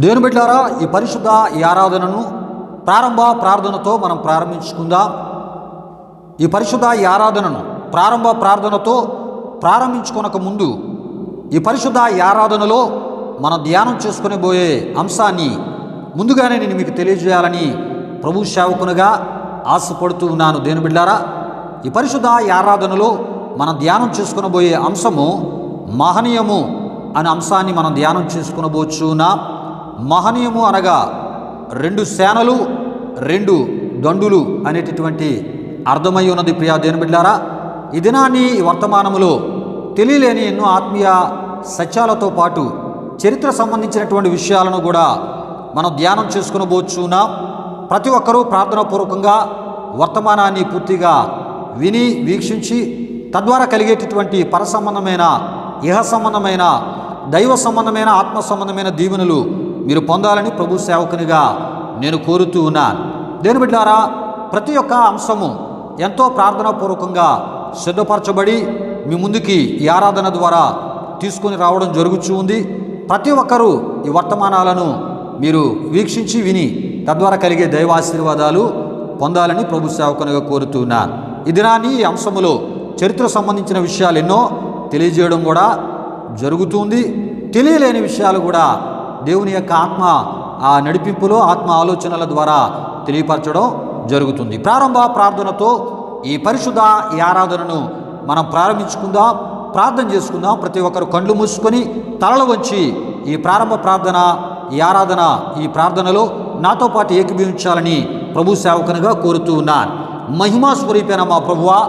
దేవుని బిడ్డలారా, ఈ పరిశుద్ధ ఈ ఆరాధనను ప్రారంభ ప్రార్థనతో మనం ప్రారంభించుకుందాం. ఈ పరిశుద్ధ ఈ ఆరాధనను ప్రారంభ ప్రార్థనతో ప్రారంభించుకొనక ముందు ఈ పరిశుద్ధ ఈ ఆరాధనలో మనం ధ్యానం చేసుకుని పోయే అంశాన్ని ముందుగానే నేను మీకు తెలియజేయాలని ప్రభు సేవకునిగా ఆశపడుతూ ఉన్నాను. దేవుని బిడ్డలారా, ఈ పరిశుద్ధ ఈ ఆరాధనలో మనం ధ్యానం చేసుకుని పోయే అంశము మహనీయము అనే అంశాన్ని మనం ధ్యానం చేసుకునబోచున్నాం. మహనీయము అనగా రెండు సేనలు రెండు దండులు అనేటటువంటి అర్థమై ఉన్నది. ప్రియా దేవుని బిడ్డలారా, ఈ దినాన్ని ఈ వర్తమానములో తెలియలేని ఎన్నో ఆత్మీయ సత్యాలతో పాటు చరిత్ర సంబంధించినటువంటి విషయాలను కూడా మనం ధ్యానం చేసుకునబోచున్నాం. ప్రతి ఒక్కరూ ప్రార్థనాపూర్వకంగా వర్తమానాన్ని పూర్తిగా విని వీక్షించి తద్వారా కలిగేటటువంటి పర సంబంధమైన ఇహ సంబంధమైన దైవ సంబంధమైన ఆత్మ సంబంధమైన దీవెనలు మీరు పొందాలని ప్రభు సేవకునిగా నేను కోరుతూ ఉన్నాను. దేవుని బిడ్డలారా, ప్రతి ఒక్క అంశము ఎంతో ప్రార్థనాపూర్వకంగా సిద్ధపరచబడి మీ ముందుకి ఈ ఆరాధన ద్వారా తీసుకొని రావడం జరుగుతూ ఉంది. ప్రతి ఒక్కరూ ఈ వర్తమానాలను మీరు వీక్షించి విని తద్వారా కలిగే దైవాశీర్వాదాలు పొందాలని ప్రభు సేవకునిగా కోరుతూ ఉన్నాను. ఈ దినాన్ని ఈ అంశములో చరిత్ర సంబంధించిన విషయాలు ఎన్నో తెలియజేయడం కూడా జరుగుతుంది. తెలియలేని విషయాలు కూడా దేవుని యొక్క ఆత్మ ఆ నడిపింపులో ఆత్మ ఆలోచనల ద్వారా తెలియపరచడం జరుగుతుంది. ప్రారంభ ప్రార్థనతో ఈ పరిశుద్ధ ఈ ఆరాధనను మనం ప్రారంభించుకుందాం, ప్రార్థన చేసుకుందాం. ప్రతి ఒక్కరు కళ్ళు మూసుకొని తలలు వంచి ఈ ప్రారంభ ప్రార్థన ఈ ఆరాధన ఈ ప్రార్థనలో నాతో పాటు ఏకీభవించాలని ప్రభు సేవకునిగా కోరుతూ ఉన్నాను. మహిమా స్వరూపైన మా ప్రభువా,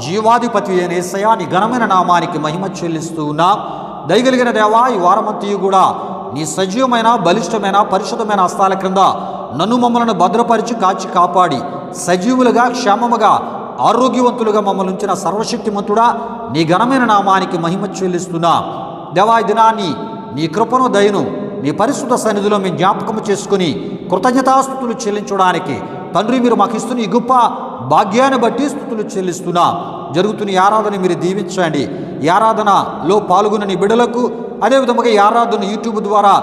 జీవాధిపతి అయిన యేసయ్యా, నీ ఘనమైన నామానికి మహిమ చెల్లిస్తూ ఉన్నాం. దయగలిగిన దేవా, ఈ వారమంతయు కూడా నీ సజీవమైన బలిష్టమైన పరిశుద్ధమైన హస్తాల క్రింద నన్ను మమ్మలను భద్రపరిచి కాచి కాపాడి సజీవులుగా క్షేమముగా ఆరోగ్యవంతులుగా మమ్మల్ని ఉంచిన సర్వశక్తిమంతుడా, నీ ఘనమైన నామానికి మహిమ చెల్లిస్తున్నా. దేవా, ఈ దినాన్ని నీ కృపను దయను నీ పరిశుద్ధ సన్నిధిలో మేము జ్ఞాపకము చేసుకుని కృతజ్ఞతాస్తుతులు చెల్లించడానికి తండ్రి మీరు మాకు ఇస్తున్న ఈ గొప్ప భాగ్యాన్ని బట్టి స్తుతులు చెల్లిస్తున్నా. జరుగుతున్న ఈ ఆరాధన మీరు దీవించండి. ఈ ఆరాధనలో పాల్గొన్న నీ బిడ్డలకు, అదేవిధంగా ఈ ఆరాధన యూట్యూబ్ ద్వారా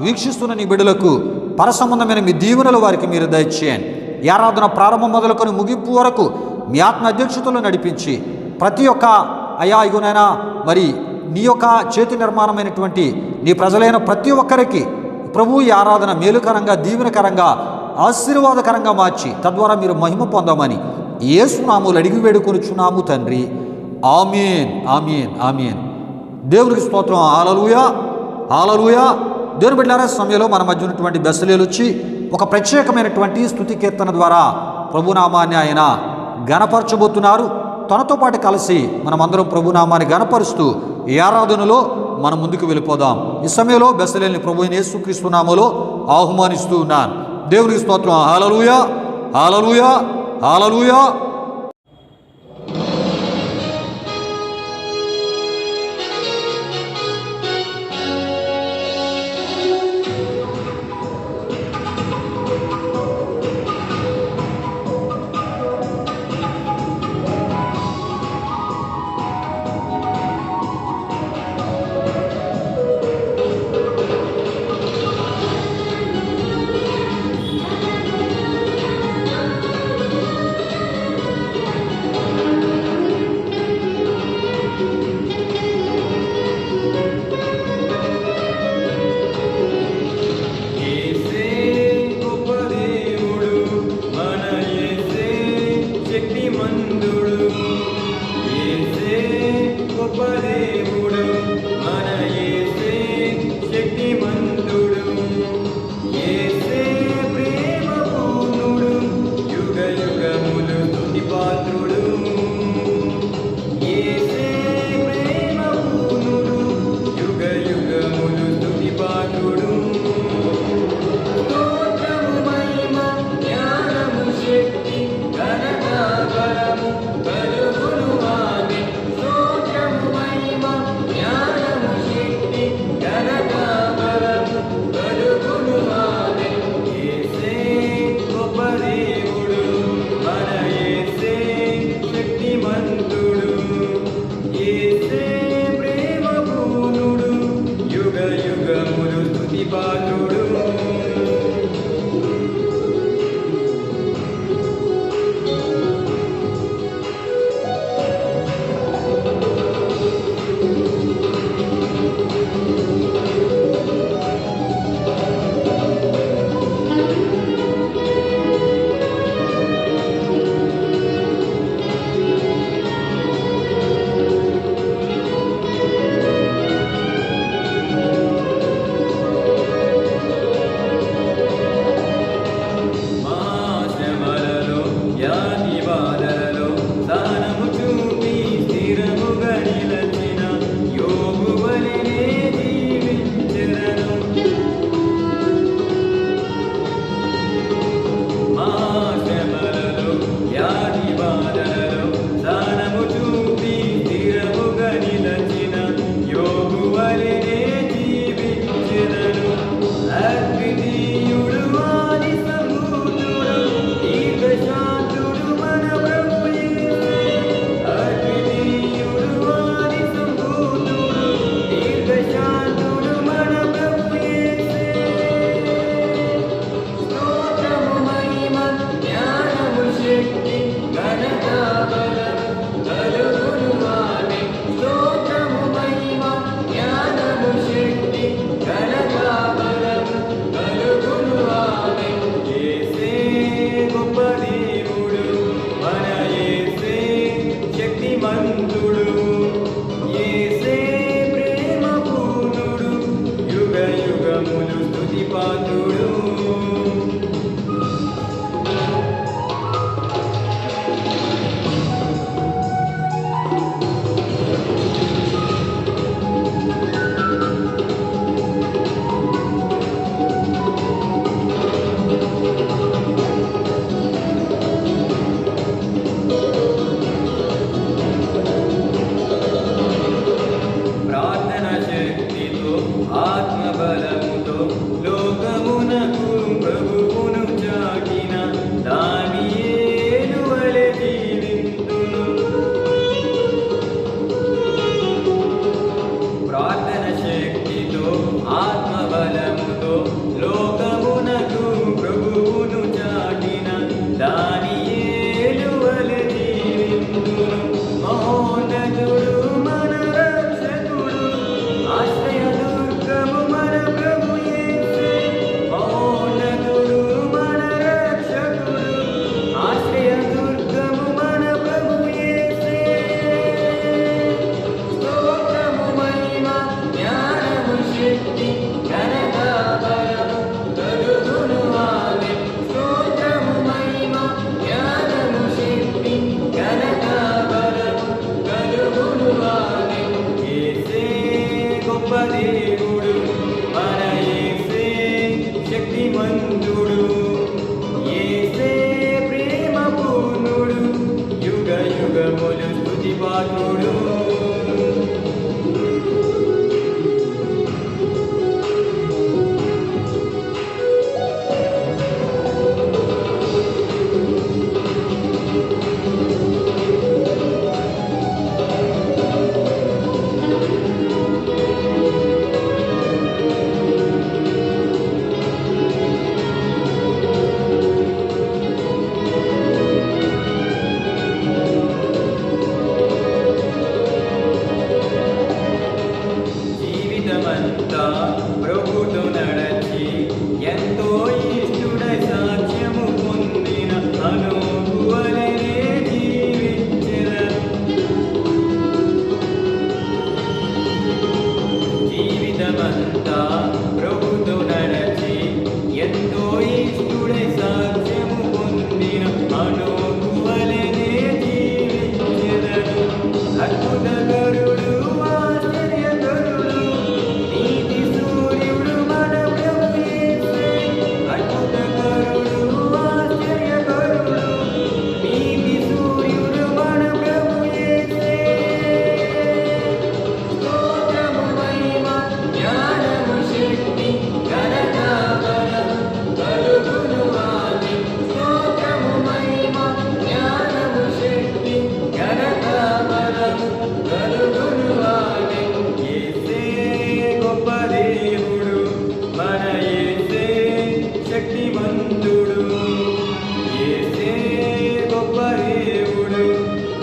వీక్షిస్తున్న నీ బిడ్డలకు పర సంబంధమైన మీ దీవెనలు వారికి మీరు దయచేయండి. ఈ ఆరాధన ప్రారంభం మొదలుకొని ముగింపు వరకు మీ ఆత్మ అధ్యక్షతలో నడిపించి ప్రతి ఒక్క అయా ఇగునైనా మరి నీ యొక్క చేతి నిర్మాణమైనటువంటి నీ ప్రజలైన ప్రతి ఒక్కరికి ప్రభు ఈ ఆరాధన మేలుకరంగా దీవెనకరంగా ఆశీర్వాదకరంగా మార్చి తద్వారా మీరు మహిమ పొందమని యేసు నామములో అడిగి వేడుకొనుచున్నాము తండ్రి. ఆమేన్, ఆమేన్, ఆమేన్. దేవునికి స్తోత్రం. హల్లెలూయా, హల్లెలూయా. దేవుని బిడ్డలారా, సమయంలో మన మధ్య ఉన్నటువంటి బెసలేలు వచ్చి ఒక ప్రత్యేకమైనటువంటి స్తుతి కీర్తన ద్వారా ప్రభునామాన్ని ఆయన ఘనపరచబోతున్నారు. తనతో పాటు కలిసి మనమందరం ప్రభునామాన్ని ఘనపరుస్తూ ఈ ఆరాధనలో మనం ముందుకు వెళ్ళిపోదాం. ఈ సమయంలో బెసలేని ప్రభు యేసుక్రీస్తు నామములో ఆహ్వానిస్తూ ఉన్నాను. దేవునికి స్తోత్రం. హల్లెలూయా, హల్లెలూయా, హల్లెలూయా. పాత్రుడు. ప్రార్థన శక్తితో ఆత్మబలముతో లోకమునకు ప్రభువును చాటిన దానియేలు వలె జీవింతును. ప్రార్థన శక్తితో ఆత్మబలముతో లోకమునకు ప్రభువును చాటిన దానియేలు వలె జీవింతును. మహోన్నతుడు మన రక్షకుడు, ఆశ్రయదుర్గము మన ప్రభు యేసే. మహోన్నతుడు మన రక్షకుడు, ఆశ్రయదుర్గము మన ప్రభు యేసే. స్తోత్రము మహిమ జ్ఞానము శక్తి ఘనత బలము కలుగును ఆమె. స్తోత్రము మహిమ జ్ఞానము శక్తి ఘనత బలము కలుగును ఆమె. యేసే గొప్ప దేవుడు, మన యేసే శక్తిమంతుడు. యేసే ప్రేమ పూర్ణుడు, యుగ యుగములు స్తుతి పాత్రుడు. జీవితమంతా ప్రభుతో నడచి ఎంతో ఇష్టుడై సాక్ష్యము పొందిన హనోకు వలెనే జీవించెదను. జీవితమంతా ప్రభుతో నడచి ఎంతో ఇష్టుడై సాక్ష్యము పొందిన హనోకు వలెనే జీవించెదను. అద్భుతకరుడు, ఆశ్చర్యకరుడు, నీతి సూర్యుడు మన ప్రభు యేసే. అద్భుతకరుడు, ఆశ్చర్యకరుడు, నీతి సూర్యుడు మన ప్రభు యేసే. స్తోత్రము మహిమ జ్ఞానము శక్తి ఘనత బలము కలుగును ఆమె. స్తోత్రము మహిమ జ్ఞానము శక్తి ఘనత బలము కలుగును ఆమె. యేసే గొప్ప దేవుడు, మన యేసే శక్తిమంతుడు. యేసే గొప్ప దేవుడు,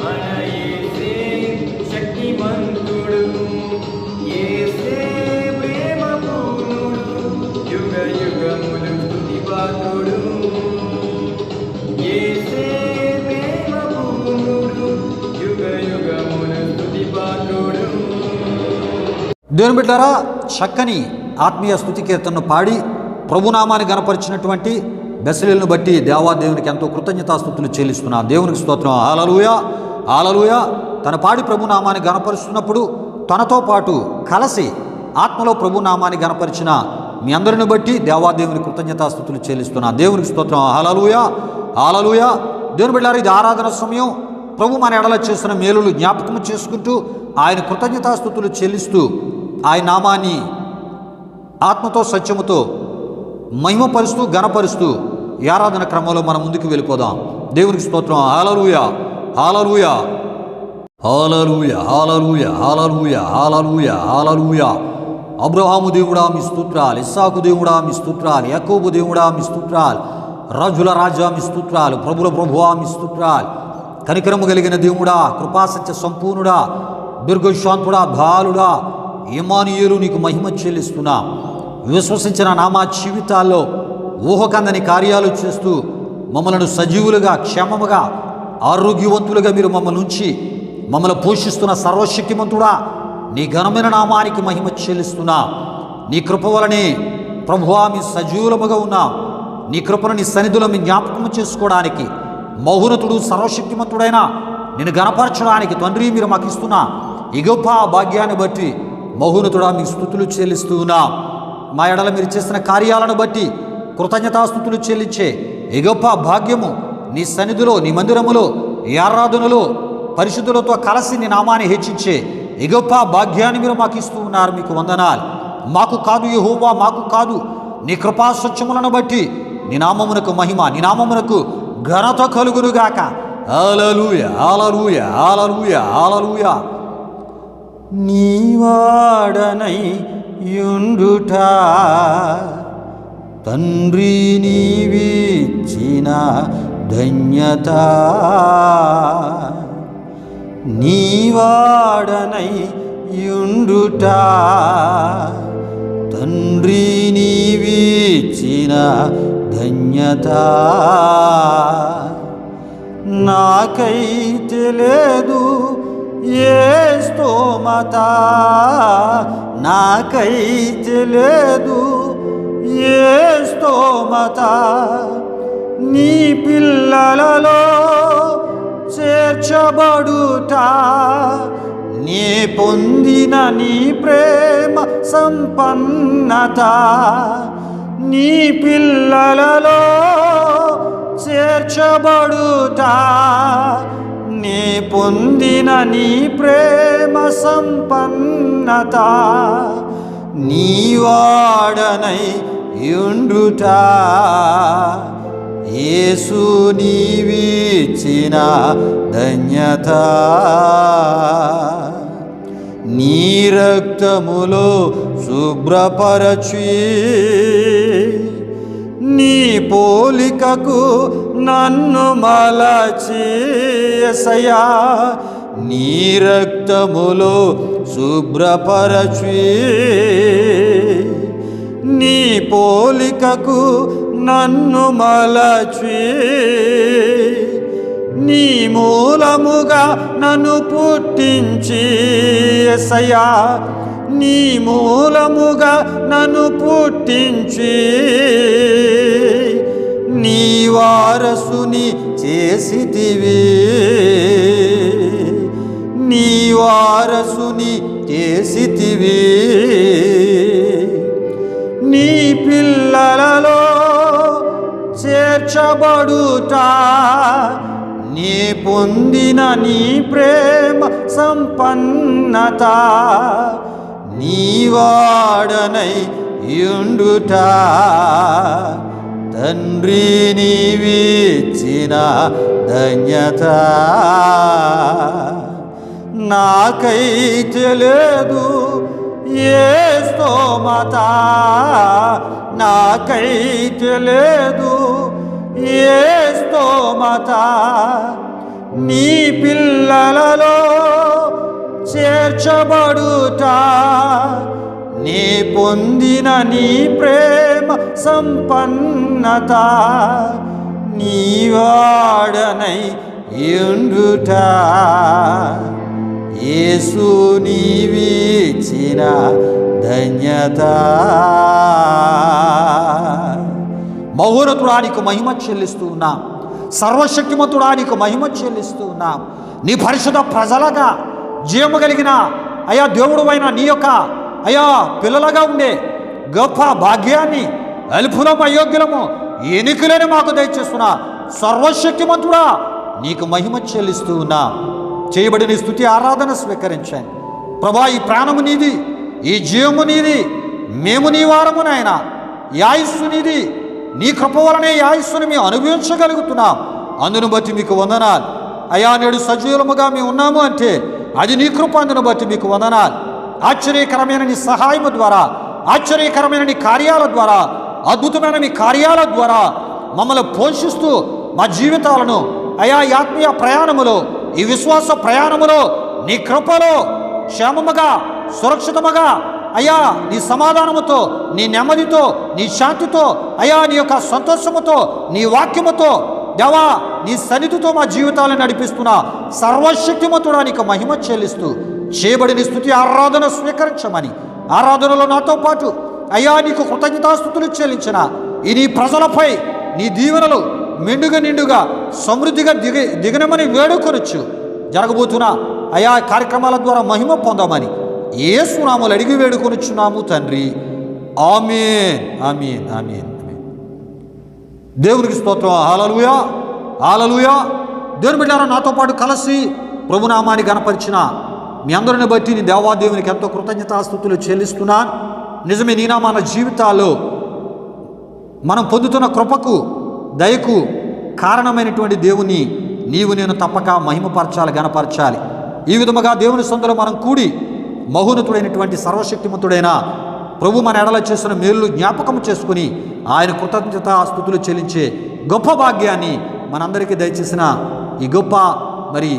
మన యేసే శక్తిమంతుడు. యేసే ప్రేమ పూర్ణుడు, యుగ యుగములు స్తుతి పాత్రుడు. యేసే ప్రేమ పూర్ణుడు, యుగ యుగములు స్తుతి పాత్రుడు. దేవుని బిడ్డారా, చక్కని ఆత్మీయ స్తుతి కీర్తనను పాడి ప్రభునామాన్ని గణపరిచినటువంటి బెసలేలను బట్టి దేవాదేవునికి ఎంతో కృతజ్ఞతాస్తుతులు చెల్లిస్తున్నా. దేవునికి స్తోత్రం. హల్లెలూయా, హల్లెలూయా. తన పాడి ప్రభునామాన్ని గణపరుస్తున్నప్పుడు తనతో పాటు కలిసి ఆత్మలో ప్రభునామాన్ని గణపరిచిన మీ అందరిని బట్టి దేవాదేవుని కృతజ్ఞతాస్తుతులు చెల్లిస్తున్నా. దేవునికి స్తోత్రం. హల్లెలూయా, హల్లెలూయా. దేవుని బిడ్డారా, ఇది ఆరాధన సమయం. ప్రభు మన ఎడల చేసిన మేలులు జ్ఞాపకం చేసుకుంటూ ఆయన కృతజ్ఞతాస్తుతులు చెల్లిస్తూ ఆయన నామాన్ని ఆత్మతో సత్యముతో మహిమపరుస్తూ ఘనపరుస్తూ ఈ ఆరాధన క్రమంలో మనం ముందుకు వెళ్ళిపోదాం. దేవునికి స్తోత్రం. హల్లెలూయా, హల్లెలూయా, హల్లెలూయా, హల్లెలూయా, హల్లెలూయా, హల్లెలూయా, హల్లెలూయా. అబ్రహాము దేవుడా మీ స్తోత్రాలు, ఇస్సాకు దేవుడా మీ స్తోత్రాలు, యాకోబు దేవుడా మీ స్తోత్రాలు, రాజుల రాజా మీ స్తోత్రాలు, ప్రభుల ప్రభువా మీ స్తోత్రాలు. కనికరము కలిగిన దేవుడా, కృపాసత్య సంపూర్ణుడా, దీర్ఘశాంతుడా, బాలుడా, ఇమ్మానుయేలు నీకు మహిమ చెల్లిస్తున్నా. విశ్వసించిన నామా జీవితాల్లో ఊహకందని కార్యాలు చేస్తూ మమ్మలను సజీవులుగా క్షేమముగా ఆరోగ్యవంతులుగా మీరు మమ్మల్ని ఉంచి మమ్మల్ని పోషిస్తున్న సర్వశక్తిమంతుడా, నీ ఘనమైన నామానికి మహిమ చెల్లిస్తున్నా. నీ కృప వలనే ప్రభువా మీ సజీవులముగా ఉన్నాం. నీ కృపను నీ సన్నిధిలో మీ జ్ఞాపకము చేసుకోవడానికి, మహోన్నతుడు సర్వశక్తిమంతుడైన నేను గణపరచడానికి తండ్రి మీరు మాకు ఇస్తున్న ఈ గొప్ప భాగ్యాన్ని బట్టి మహోన్నతుడా మీకు స్తుతులు చెల్లిస్తూ ఉన్నాం. మా ఎడల మీరు చేసిన కార్యాలను బట్టి కృతజ్ఞతాస్తుతులు చెల్లించే ఈ గొప్ప భాగ్యము నీ సన్నిధిలో, నీ మందిరములో, ఈ ఆరాధనలో పరిశుద్ధులతో కలిసి నీ నామాన్ని హెచ్చించే ఈ గొప్ప భాగ్యాన్ని మీరు మాకు ఇస్తూ ఉన్నారు. మీకు వందనాలు. మాకు కాదు యెహోవా, మాకు కాదు, నీ కృపా స్వచ్ఛములను బట్టి నీ నామమునకు మహిమ, నీ నామమునకు ఘనత కలుగునుగాక. హల్లెలూయా, హల్లెలూయా, హల్లెలూయా, హల్లెలూయా. నీవాడనై యుండుట తండ్రి నీవిచ్చిన ధన్యత, నీవాడనై యుండుట తండ్రి నీవిచ్చిన ధన్యత. నాకైతే లేదు ఏ స్తోమత, నాకైతే లేదు ఏ స్తోమత, నీ పిల్లలలో చేర్చబడుట, నీ పొందిన నీ ప్రేమ సంపన్నత, నీ పిల్లలలో చేర్చబడుట, నీ పొందిన నీ ప్రేమ సంపన్నత, నీవాడనై యుండుట యేసు నీవిచ్చిన ధన్యత. నీ రక్తములో శుభ్రపరచి నీ పోలికకు నన్ను మలచి యేసయ్యా, నీ రక్తములో శుభ్రపరచి నీ పోలికకు నన్ను మలచి, నీ మూలముగా నన్ను పుట్టించి యేసయ్యా, నీ మూలముగా నన్ను పుట్టించి నీ వారసుని చేసితివి, నీ వారసుని చేసితివి. నీ పిల్లలలో చేర్చబడుట, నీ పొందిన నీ ప్రేమ సంపన్నత, నీవాడనై యుండుట తండ్రి నీవిచ్చిన ధన్యత. నాకైతే లేదు ఏ స్తోమత, నాకైతే లేదు ఏ స్తోమత, నీ పిల్లలలో చేర్చబడుట, నీ పొందిన నీ ప్రేమ సంపన్నత, నీవాడనై యుండుట యేసు నీవిచ్చిన ధన్యత. మహోన్నతుడానికి మహిమ చెల్లిస్తూ ఉన్నాం, సర్వశక్తిమంతుడానికి మహిమ చెల్లిస్తూ ఉన్నాం. నీ పరిశుద్ధ ప్రజలుగా జీవము కలిగిన అయా దేవుడు అయిన నీ యొక్క అయా పిల్లలుగా ఉండే గొప్ప భాగ్యాన్ని అల్పులము అయోగ్యులము ఎన్నికలేని మాకు దయచేస్తున్నా సర్వశక్తిమంతుడా నీకు మహిమ చెల్లిస్తూ ఉన్నా. చేయబడిన స్తుతి ఆరాధన స్వీకరించండి ప్రభా. ఈ ప్రాణము నీది, ఈ జీవము నీది, మేము నీ వారము నాయన. ఈ ఆయుస్సు నీది, నీ కృప వలనే ఈ ఆయుస్సును మేము అనుభవించగలుగుతున్నాం. అందును బట్టి మీకు వందనాలు అయా. నేడు సజీవులముగా మేము ఉన్నాము అంటే అది నీ కృప. అందును బట్టి మీకు వందనాలు. ఆశ్చర్యకరమైన నీ సహాయము ద్వారా, ఆశ్చర్యకరమైన నీ కార్యాల ద్వారా, అద్భుతమైన నీ కార్యాల ద్వారా మమ్మల్ని పోషిస్తూ మా జీవితాలను అయా ఈ ఆత్మీయ ప్రయాణములో, ఈ విశ్వాస ప్రయాణములో నీ కృపలో క్షేమముగా సురక్షితముగా అయా నీ సమాధానముతో, నీ నెమ్మదితో, నీ శాంతితో అయా నీ యొక్క సంతోషముతో, నీ వాక్యముతో దేవా నీ సన్నిధితో మా జీవితాలను నడిపిస్తున్నా సర్వశక్తిమంతుడానికి మహిమ చెల్లిస్తూ చేయబడిన స్తుతి ఆరాధన స్వీకరించమని, ఆరాధనలో నాతో పాటు అయ్యా నీకు కృతజ్ఞతాస్తుతులు చెల్లించిన ఈ నీ ప్రజలపై నీ దీవెనలు మెండుగా నిండుగా సమృద్ధిగా దిగనమని వేడుకొనొచ్చు. జరగబోతున్న అయా కార్యక్రమాల ద్వారా మహిమ పొందామని యేసు నామములో అడిగి వేడుకొనుచున్నాము తండ్రి. ఆమేన్ ఆమేన్ ఆమేన్. దేవునికి స్తోత్రం. హల్లెలూయా హల్లెలూయా. దేవుని బిడ్డలారా, నాతో పాటు కలిసి ప్రభునామాన్ని గణపరిచిన మీ అందరిని బట్టి నీ దేవాదేవునికి ఎంతో కృతజ్ఞతాస్తుతులు చెల్లిస్తున్నాను. నిజమే, నీనా మన జీవితాల్లో మనం పొందుతున్న కృపకు దయకు కారణమైనటువంటి దేవుని నీవు నేను తప్పక మహిమపరచాలి, గణపరచాలి. ఈ విధముగా దేవుని సొంతలో మనం కూడి మహోన్నతుడైనటువంటి సర్వశక్తిమంతుడైన ప్రభు మన ఎడల చేసిన మేలు జ్ఞాపకం చేసుకుని ఆయన కృతజ్ఞతాస్తుతులు చెల్లించే గొప్ప భాగ్యాన్ని మనందరికీ దయచేసిన ఈ గొప్ప మరి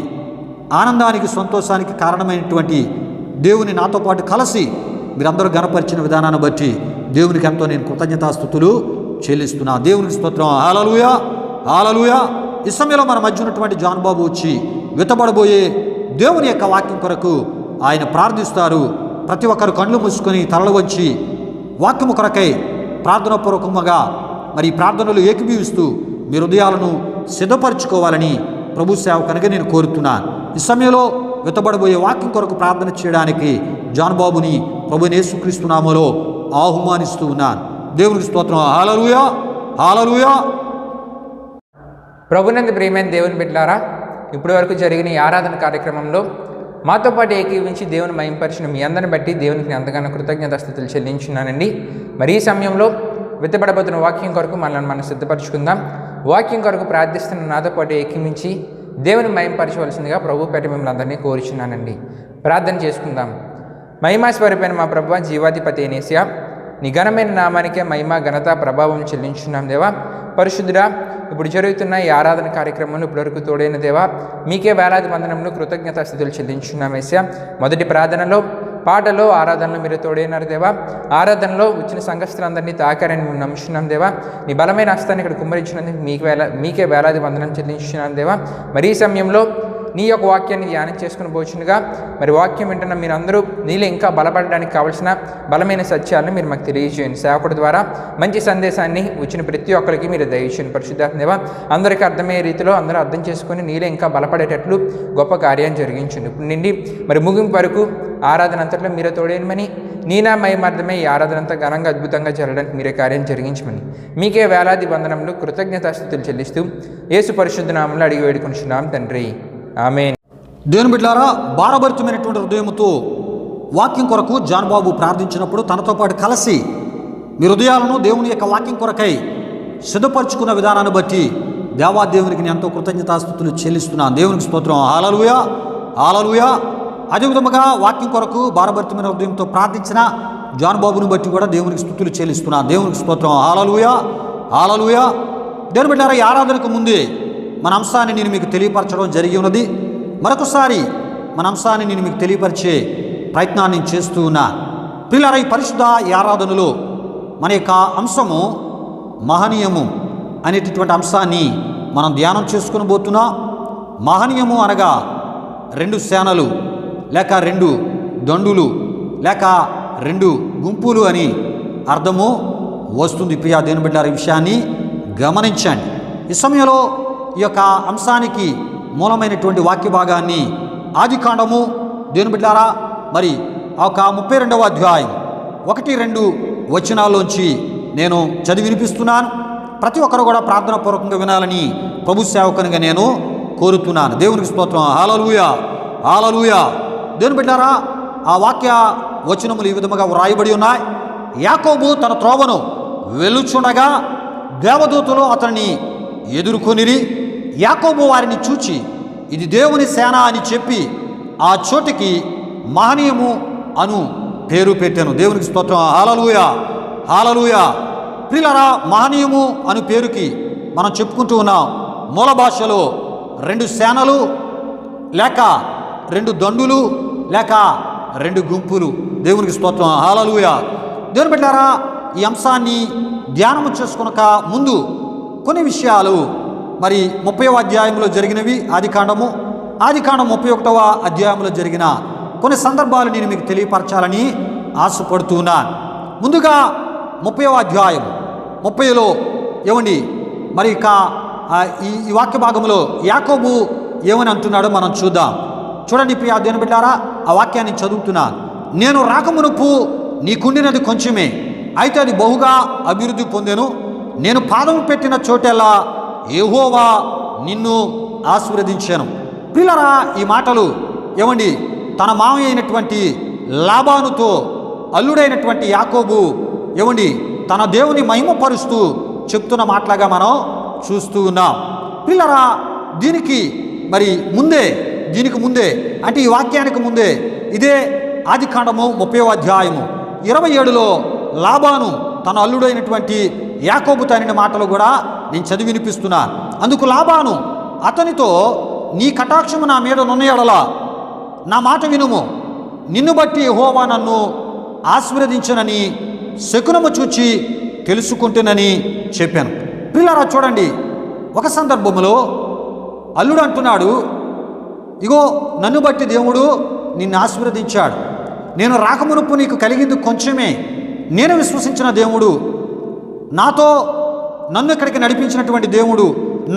ఆనందానికి సంతోషానికి కారణమైనటువంటి దేవుని నాతో పాటు కలిసి మీరందరూ గణపరిచిన విధానాన్ని బట్టి దేవునికి ఎంతో నేను కృతజ్ఞతాస్తుతులు చెల్లిస్తున్నా. దేవునికి స్తోత్రం. హల్లెలూయా హల్లెలూయా. ఈ సమయంలో మన మధ్య ఉన్నటువంటి జాన్ బాబు వచ్చి విత్తబడబోయే దేవుని యొక్క వాక్యం కొరకు ఆయన ప్రార్థిస్తారు. ప్రతి ఒక్కరు కళ్ళు మూసుకొని తలలు వంచి వాక్యము కొరకై ప్రార్థనాపూర్వకంగా మరి ప్రార్థనలు ఏకీభవిస్తూ మీ హృదయాలను సిద్ధపరచుకోవాలని ప్రభు సేవకునిగా నేను కోరుతున్నాను. ఈ సమయంలో విత్తబడబోయే వాక్యం కొరకు ప్రార్థన చేయడానికి జాన్ బాబుని ప్రభు యేసుక్రీస్తు నామములో ఆహ్వానిస్తూ ఉన్నాను. దేవునికి స్తోత్రం. హల్లెలూయా హల్లెలూయా. ప్రభునందు ప్రియమైన దేవుని బిడ్డలారా, ఇప్పటి వరకు జరిగిన ఈ ఆరాధన కార్యక్రమంలో మాతో పాటు ఏకీవించి దేవుని మహింపరిచిన మీ అందరిని బట్టి దేవునికి ఎంతగానో కృతజ్ఞతాస్తుతులు చెల్లించున్నానండి. మరి ఈ సమయంలో విత్తబడబోతున్న వాక్యం కొరకు మనల్ని మనం సిద్ధపరచుకుందాం. వాక్యం కొరకు ప్రార్థిస్తున్న నాతో పాటు ఏకీవించి దేవుని మహింపరచవలసిందిగా ప్రభు పేట మిమ్మల్ని అందరినీ కోరుచున్నానండి. ప్రార్థన చేసుకుందాం. మహిమాస్వరూపైన మా ప్రభువా, జీవాధిపతి యేసయ్యా, నీ ఘనమైన నామానికే మహిమ ఘనత ప్రభావం చెల్లించున్నాం దేవా. పరిశుద్ధుడా, ఇప్పుడు జరుగుతున్న ఈ ఆరాధన కార్యక్రమంలో ఇప్పటివరకు తోడైన దేవా, మీకే వేలాది వందనములు కృతజ్ఞతాస్తుతులు చెల్లించున్నాం యేసయ్యా. మొదటి ప్రార్థనలో, పాటలో, ఆరాధనలో మీరు తోడైనారు దేవా. ఆరాధనలో వచ్చిన సంఘస్థులందరినీ తాకారని మేము నమ్ముచున్నాం దేవా. నీ బలమైన హస్తాన్ని ఇక్కడ కుమ్మరించినందుకు మీకే వేలాది వందనం చెల్లించున్నాం దేవా. మరి ఈ సమయంలో నీ యొక్క వాక్యాన్ని ధ్యానం చేసుకుని పోచునుగా మరి వాక్యం వింటున్న మీరందరూ నీలో ఇంకా బలపడడానికి కావలసిన బలమైన సత్యాలను మీరు మాకు తెలియజేయండి. సేవకుడి ద్వారా మంచి సందేశాన్ని వచ్చిన ప్రతి ఒక్కరికి మీరు దయచేయండి. పరిశుద్ధాత్మ దేవా, అందరికీ అర్థమయ్యే రీతిలో అందరూ అర్థం చేసుకొని నీలో ఇంకా బలపడేటట్లు గొప్ప కార్యాన్ని జరిగించండి. ఇప్పుడు నుండి మరి ముగింపు వరకు ఆరాధన అంతట్లో మీరే తోడేయమని, నీనా మహిమార్థమే ఈ ఆరాధన అంతా ఘనంగా అద్భుతంగా జరగడానికి మీరే కార్యం జరిగించమని మీకే వేలాది వందనములు కృతజ్ఞతాస్తుతులు చెల్లిస్తూ యేసు పరిశుద్ధ నామములో అడిగి వేడుకొనుచున్నాం తండ్రి. ఆమేన్. దేవుని బిడ్డలారా, భారభరితమైనటువంటి హృదయంతో వాక్యం కొరకు జాన్ బాబు ప్రార్థించినప్పుడు తనతో పాటు కలిసి మీ హృదయాలను దేవుని యొక్క వాక్యం కొరకై సిద్ధపరచుకున్న విధానాన్ని బట్టి దేవాదేవునికి నేను ఎంతో కృతజ్ఞతాస్తుతులు చెల్లిస్తున్నాను. దేవునికి స్తోత్రం. హల్లెలూయా హల్లెలూయా. అదేవిధముగా వాక్యం కొరకు భారభరితమైన హృదయంతో ప్రార్థించిన జాన్ బాబుని బట్టి కూడా దేవునికి స్తుతులు చెల్లిస్తున్నాను. దేవునికి స్తోత్రం. హల్లెలూయా హల్లెలూయా. దేవుని బిడ్డలారా, ఈ ఆరాధనకు ముందే మన అంశాన్ని నేను మీకు తెలియపరచడం జరిగి ఉన్నది. మరొకసారి మన అంశాన్ని నేను మీకు తెలియపరిచే ప్రయత్నాన్ని చేస్తూ ఉన్నా. ప్రియులారా, ఈ పరిశుద్ధ ఈ ఆరాధనలో మన యొక్క అంశము మహనీయము అనేటటువంటి అంశాన్ని మనం ధ్యానం చేసుకుని పోతున్నాం. మహనీయము అనగా రెండు సేనలు లేక రెండు దండులు లేక రెండు గుంపులు అని అర్థము వస్తుంది. ప్రియా దేవుని బిడ్డలారా, ఈ విషయాన్ని గమనించండి. ఈ సమయంలో ఈ యొక్క అంశానికి మూలమైనటువంటి వాక్య భాగాన్ని ఆదికాండము దేవుని బిడ్డలారా మరి ఒక 32వ అధ్యాయం 1-2 వచనాల్లోంచి నేను చదివి వినిపిస్తున్నాను. ప్రతి ఒక్కరు కూడా ప్రార్థనాపూర్వకంగా వినాలని ప్రభు సేవకునిగా నేను కోరుతున్నాను. దేవునికి స్తోత్రం. హల్లెలూయా హల్లెలూయా. దేవుని బిడ్డలారా, ఆ వాక్య వచనములు ఈ విధముగా వ్రాయబడి ఉన్నాయి. యాకోబు తన త్రోవను వెళ్ళుచుండగా దేవదూతలు అతన్ని ఎదుర్కొనిరి. యాకోబు వారిని చూచి ఇది దేవుని సేన అని చెప్పి ఆ చోటికి మహనీయము అను పేరు పెట్టాను. దేవునికి స్తోత్రం. హల్లెలూయా హల్లెలూయా. ప్రియులారా, మహనీయము అను పేరుకి మనం చెప్పుకుంటూ ఉన్నాం. మూల భాషలో రెండు సేనలు లేక రెండు దండులు లేక రెండు గుంపులు. దేవునికి స్తోత్రం. హల్లెలూయా. దేవుని బిడ్డలారా, ఈ అంశాన్ని ధ్యానము చేసుకొనక ముందు కొన్ని విషయాలు మరి 30వ అధ్యాయంలో జరిగినవి ఆదికాండం 31వ అధ్యాయంలో జరిగిన కొన్ని సందర్భాలు నేను మీకు తెలియపరచాలని ఆశపడుతున్నాను. ముందుగా 30వ అధ్యాయం 30లో ఏమండి మరి ఇక ఈ వాక్య భాగంలో యాకోబు ఏమని అంటున్నాడో మనం చూద్దాం. చూడండి ప్రియా దేవుని బిడ్డారా, ఆ వాక్యాన్ని చదువుతున్నాను. నేను రాకమునుపు నీకుండినది కొంచెమే, అయితే అది బహుగా అభివృద్ధి పొందెను. నేను పాదం పెట్టిన చోటెల్లా యెహోవా నిన్ను ఆశీర్వదించాను. పిల్లరా, ఈ మాటలు ఏమండి తన మామయ్య అయినటువంటి లాబానుతో అల్లుడైనటువంటి యాకోబు ఏమండి తన దేవుని మహిమపరుస్తూ చెప్తున్న మాటలాగా మనం చూస్తూ ఉన్నాం. పిల్లరా, దీనికి ముందే అంటే ఈ వాక్యానికి ముందే ఇదే ఆదికాండము 30వ అధ్యాయము 27లో లాబాను తన అల్లుడైనటువంటి యాకోబు తనిన మాటలు కూడా నేను చదివి వినిపిస్తున్నాను. అందుకు లాబాను అతనితో, నీ కటాక్షము నా మీద నున్న ఎడల నా మాట వినుము, నిన్ను బట్టి యెహోవా నన్ను ఆశీర్వదించనని శకునము చూచి తెలుసుకుంటునని చెప్పాను. పిల్లరా చూడండి, ఒక సందర్భంలో అల్లుడు అంటున్నాడు, ఇగో నన్ను బట్టి దేవుడు నిన్ను ఆశీర్వదించాడు. నేను రాకమునుపు నీకు కలిగింది కొంచెమే. నేను విశ్వసించిన దేవుడు, నన్ను ఇక్కడికి నడిపించినటువంటి దేవుడు,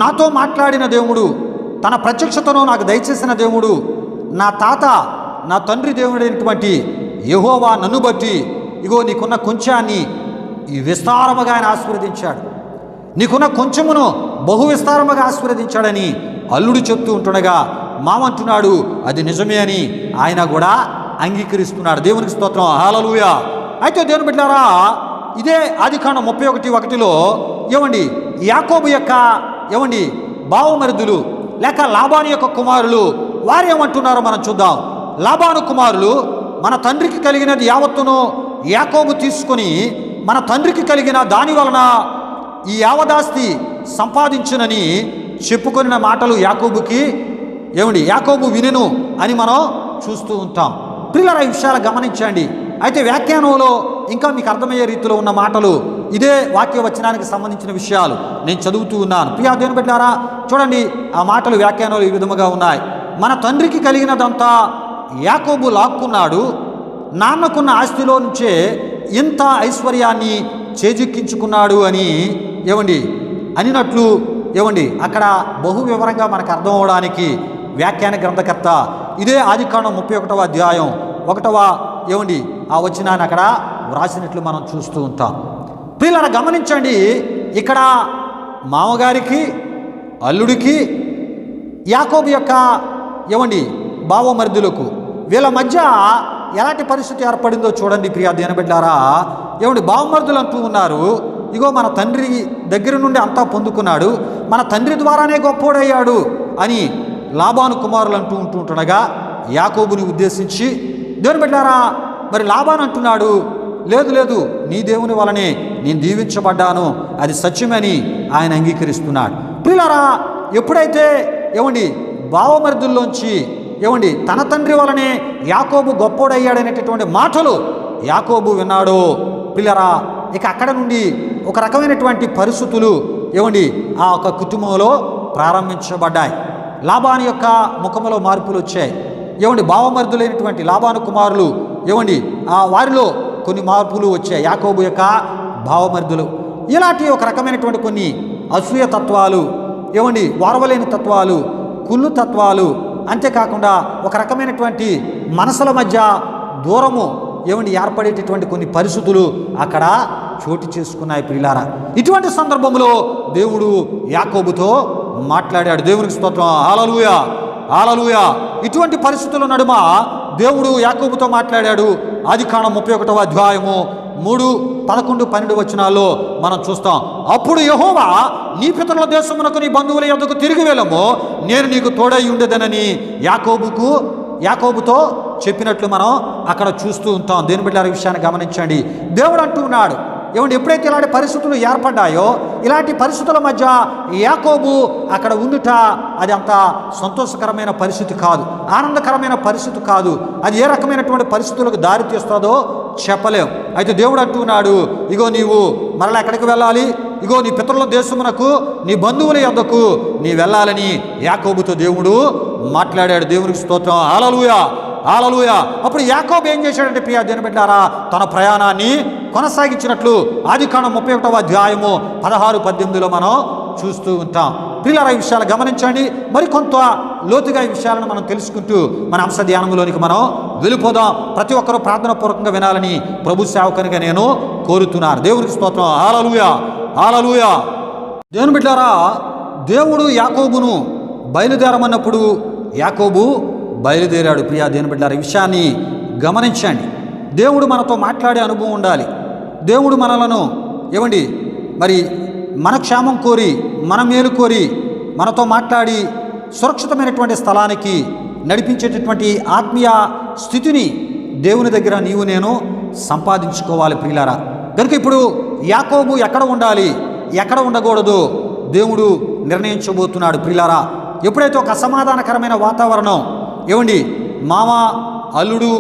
నాతో మాట్లాడిన దేవుడు, తన ప్రత్యక్షతను నాకు దయచేసిన దేవుడు, నా తండ్రి దేవుడైనటువంటి యెహోవా నన్ను బట్టి ఇగో నీకున్న కొంచాన్ని ఈ విస్తారముగా ఆయన ఆశీర్వదించాడు, నీకున్న కొంచెమును బహు విస్తారముగా ఆశీర్వదించాడని అల్లుడు చెప్తూ ఉంటుండగా మామంటున్నాడు అది నిజమే అని ఆయన కూడా అంగీకరిస్తున్నాడు. దేవునికి స్తోత్రం, హల్లెలూయా. అయితే దేవుని బిడ్డలారా, ఇదే ఆదికాండం 31:1లో ఏమండి యాకోబు యొక్క బావమరుదులు లేక లాబాను యొక్క కుమారులు వారు ఏమంటున్నారో మనం చూద్దాం. లాబాను కుమారులు, మన తండ్రికి కలిగినది యావత్తును యాకోబు తీసుకొని మన తండ్రికి కలిగిన దాని వలన ఈ యావదాస్తి సంపాదించునని చెప్పుకొనిన మాటలు యాకోబు వినెను అని మనం చూస్తూ ఉంటాం. ప్రియులారా, ఈ విషయాలు గమనించండి. అయితే వ్యాఖ్యానంలో ఇంకా మీకు అర్థమయ్యే రీతిలో ఉన్న మాటలు, ఇదే వాక్య వచనానికి సంబంధించిన విషయాలు నేను చదువుతూ ఉన్నాను. ప్రియా దేవుని బిడ్డలారా, చూడండి ఆ మాటలు వ్యాఖ్యానంలో ఈ విధముగా ఉన్నాయి. మన తండ్రికి కలిగినదంతా యాకోబు లాక్కున్నాడు, నాన్నకున్న ఆస్తిలో నుంచే ఇంత ఐశ్వర్యాన్ని చేజిక్కించుకున్నాడు అని అనినట్లు అక్కడ బహు వివరంగా మనకు అర్థం అవడానికి వ్యాఖ్యాన గ్రంథకర్త ఇదే ఆదికాండం 31వ అధ్యాయం 1వ ఆ వచనాన్ని అక్కడ వ్రాసినట్లు మనం చూస్తూ ఉంటాం. ప్రియులారా గమనించండి, ఇక్కడ మామగారికి అల్లుడికి యాకోబు యొక్క బావమరుదులకు వీళ్ళ మధ్య ఎలాంటి పరిస్థితి ఏర్పడిందో చూడండి. ప్రియా దేవుని బిడ్డలారా, బావమరుదులు అంటూ ఉన్నారు, ఇగో మన తండ్రి దగ్గర నుండి అంతా పొందుకున్నాడు, మన తండ్రి ద్వారానే గొప్పోడయ్యాడు అని లాబాను కుమారులు ఉంటుండగా యాకోబుని ఉద్దేశించి దేవుని బిడ్డలారా, మరి లాబాను అంటున్నాడు, లేదు నీ దేవుని వలనే నేను దీవించబడ్డాను, అది సత్యమని ఆయన అంగీకరిస్తున్నాడు. ప్రియులారా, ఎప్పుడైతే బావమరుదుల్లోంచి తన తండ్రి వలనే యాకోబు గొప్పోడయ్యాడనేటటువంటి మాటలు యాకోబు విన్నాడో, ప్రియులారా, ఇక అక్కడ నుండి ఒక రకమైనటువంటి పరిస్థితులు ఆ ఒక కుటుంబంలో ప్రారంభించబడ్డాయి. లాబాను యొక్క ముఖంలో మార్పులు వచ్చాయి. బావమరుదులైనటువంటి లాబాను కుమారులు వారిలో కొన్ని మార్పులు వచ్చాయి. యాకోబు యొక్క భావమరుదులు ఇలాంటి ఒక రకమైనటువంటి కొన్ని అసూయ తత్వాలు, వారవలేని తత్వాలు, కుళ్ళు తత్వాలు, అంతేకాకుండా ఒక రకమైనటువంటి మనసుల మధ్య దూరము ఏర్పడేటటువంటి కొన్ని పరిస్థితులు అక్కడ చోటు చేసుకున్నాయి. ప్రియులారా, ఇటువంటి సందర్భంలో దేవుడు యాకోబుతో మాట్లాడాడు. దేవునికి స్తోత్రం, హల్లెలూయా, హల్లెలూయా. ఇటువంటి పరిస్థితుల నడుమ దేవుడు యాకోబుతో మాట్లాడాడు. ఆదికాండం 31వ అధ్యాయము 3, 11, 12 వచనాల్లో మనం చూస్తాం. అప్పుడు యెహోవా, నీ పితరుల దేశమునకు నీ బంధువుల యొద్దకు తిరిగి వెళ్ళము, నేను నీకు తోడై ఉండేదనని యాకోబుతో చెప్పినట్లు మనం అక్కడ చూస్తూ ఉంటాం. దేని బిడ్డల విషయాన్ని గమనించండి. దేవుడు అంటూ ఉన్నాడు, ఎప్పుడైతే ఇలాంటి పరిస్థితులు ఏర్పడ్డాయో, ఇలాంటి పరిస్థితుల మధ్య యాకోబు అక్కడ ఉండుట అది అంత సంతోషకరమైన పరిస్థితి కాదు, ఆనందకరమైన పరిస్థితి కాదు. అది ఏ రకమైనటువంటి పరిస్థితులకు దారి తీస్తుందో చెప్పలేం. అయితే దేవుడు అంటున్నాడు, ఇగో నీవు మరలా ఎక్కడికి వెళ్ళాలి, ఇగో నీ పితరుల దేశమునకు నీ బంధువుల యొద్దకు నీ వెళ్ళాలని యాకోబుతో దేవుడు మాట్లాడాడు. దేవునికి స్తోత్రం, హల్లెలూయా, హల్లెలూయా. అప్పుడు యాకోబు ఏం చేశాడంటే, ప్రియా దేవుని బిడ్డలారా, తన ప్రయాణాన్ని కొనసాగించినట్లు ఆదికాండం 31వ అధ్యాయము 16-18లో మనం చూస్తూ ఉంటాం. ప్రియులారా, ఈ విషయాలు గమనించండి. మరికొంత లోతుగా ఈ విషయాలను మనం తెలుసుకుంటూ మన అంశ ధ్యానంలోనికి మనం వెళ్ళిపోదాం. ప్రతి ఒక్కరూ ప్రార్థనాపూర్వకంగా వినాలని ప్రభు సేవకునిగా నేను కోరుతున్నాను. దేవునికి స్తోత్రం. హల్లెలూయా, హల్లెలూయా. దేవుని బిడ్డలారా, దేవుడు యాకోబును బయలుదేరమన్నప్పుడు యాకోబు బయలుదేరాడు. ప్రియా దేవుని బిడ్డలారా, ఈ విషయాన్ని గమనించండి. దేవుడు మనతో మాట్లాడే అనుభవం ఉండాలి. దేవుడు మనలను మరి మన క్షేమం కోరి, మన మేలు కోరి మనతో మాట్లాడి సురక్షితమైనటువంటి స్థలానికి నడిపించేటటువంటి ఆత్మీయ స్థితిని దేవుని దగ్గర నీవు నేను సంపాదించుకోవాలి ప్రియులారా. కనుక ఇప్పుడు యాకోబు ఎక్కడ ఉండాలి, ఎక్కడ ఉండకూడదు దేవుడు నిర్ణయించబోతున్నాడు ప్రియులారా. ఎప్పుడైతే ఒక అసమాధానకరమైన వాతావరణం మామ అల్లుడు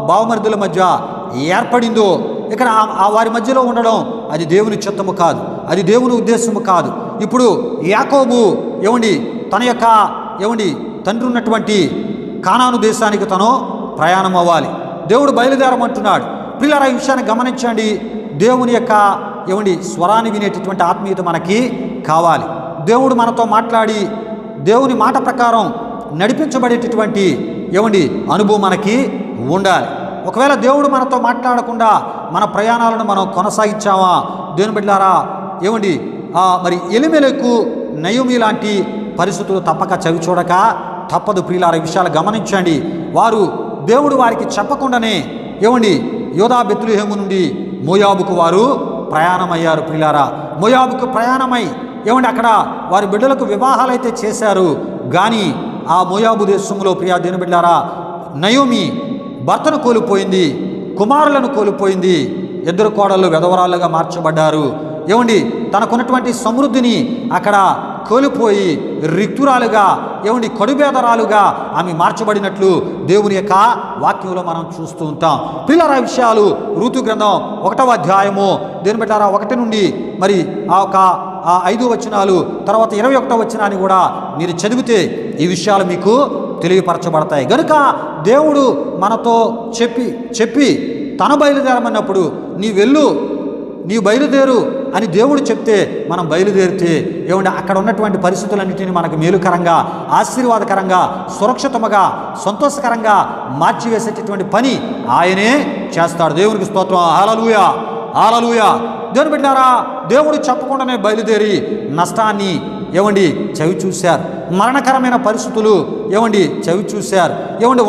బావమరుదుల మధ్య ఏర్పడిందో, ఇక్కడ ఆ వారి మధ్యలో ఉండడం అది దేవుని చిత్తము కాదు, అది దేవుని ఉద్దేశము కాదు. ఇప్పుడు యాకోబు తన యొక్క తండ్రి ఉన్నటువంటి కానాను దేశానికి తను ప్రయాణం అవ్వాలి. దేవుడు బయలుదేరమంటున్నాడు. పిల్లల ఈ విషయాన్ని గమనించండి. దేవుని యొక్క స్వరాన్ని వినేటటువంటి ఆత్మీయత మనకి కావాలి. దేవుడు మనతో మాట్లాడి దేవుని మాట ప్రకారం నడిపించబడేటటువంటి అనుభవం మనకి ఉండాలి. ఒకవేళ దేవుడు మనతో మాట్లాడకుండా మన ప్రయాణాలను మనం కొనసాగించామా దేవుని బిడ్డలారా, మరి ఎలిమెలకు నయోమి లాంటి పరిస్థితులు తప్పక చవి చూడక తప్పదు ప్రియులారా. ఈ విషయాలు గమనించండి. వారు దేవుడు వారికి చెప్పకుండానే యోదా బెత్లెహేము నుండి మోయాబుకు వారు ప్రయాణమయ్యారు ప్రియులారా. మోయాబుకు ప్రయాణమై అక్కడ వారి బిడ్డలకు వివాహాలు అయితే చేశారు. కానీ ఆ మోయాబు దేశంలో ప్రియా దేవుని బిడ్డలారా, నయోమి భర్తను కోల్పోయింది, కుమారులను కోల్పోయింది. ఇద్దరు కోడళ్ళు వెధవరాలుగా మార్చబడ్డారు. తనకున్నటువంటి సమృద్ధిని అక్కడ కోల్పోయి రిక్తురాలుగా కడుబేదరాలుగా ఆమె మార్చబడినట్లు దేవుని యొక్క వాక్యంలో మనం చూస్తూ ఉంటాం. పిల్లల విషయాలు ఋతు గ్రంథం 1వ అధ్యాయము దేవుని బిడ్డలారా 1 నుండి మరి ఆ 5 వచనాలు తర్వాత 21వ వచనాన్ని కూడా మీరు చదివితే ఈ విషయాలు మీకు తెలియపరచబడతాయి. గనుక దేవుడు మనతో చెప్పి తన బయలుదేరమన్నప్పుడు నీవు బయలుదేరు అని దేవుడు చెప్తే మనం బయలుదేరితే అక్కడ ఉన్నటువంటి పరిస్థితులన్నింటినీ మనకు మేలుకరంగా, ఆశీర్వాదకరంగా, సురక్షితముగా, సంతోషకరంగా మార్చివేసేటటువంటి పని ఆయనే చేస్తాడు. దేవునికి స్తోత్రం. హల్లెలూయా, హల్లెలూయా. దేవుని బిడ్డలారా, దేవుడు చెప్పకుండానే బయలుదేరి నష్టాన్ని చవి చూశారు. మరణకరమైన పరిస్థితులు చవి చూశారు.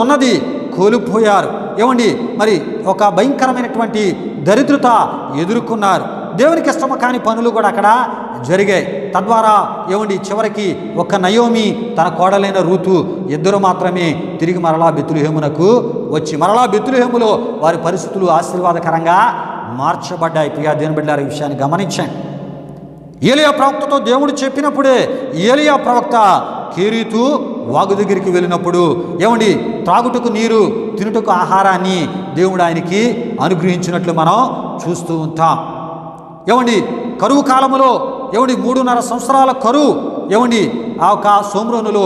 ఉన్నది కోల్పోయారు. మరి ఒక భయంకరమైనటువంటి దరిద్రత ఎదుర్కొన్నారు. దేవునికి ఇష్టము కాని పనులు కూడా అక్కడ జరిగాయి. తద్వారా చివరికి ఒక నయోమి తన కోడలైన రూతు ఇద్దరు మాత్రమే తిరిగి మరలా బెత్లెహేమునకు వచ్చి మరలా బెత్లెహేములో వారి పరిస్థితులు ఆశీర్వాదకరంగా మార్చబడ్డాయి. ప్రియా దేవుని బిడ్డలారా, ఈ విషయాన్ని గమనించండి. ఏలియా ప్రవక్తతో దేవుడు చెప్పినప్పుడే ఏలియా ప్రవక్త కేరీతు వాగు దగ్గరికి వెళ్ళినప్పుడు త్రాగుటకు నీరు, తినుటకు ఆహారాన్ని దేవుడు ఆయనకి అనుగ్రహించినట్లు మనం చూస్తూ ఉంటాం. కరువు కాలంలో 3.5 సంవత్సరాల కరువు ఆ యొక్క సోమ్రోనులో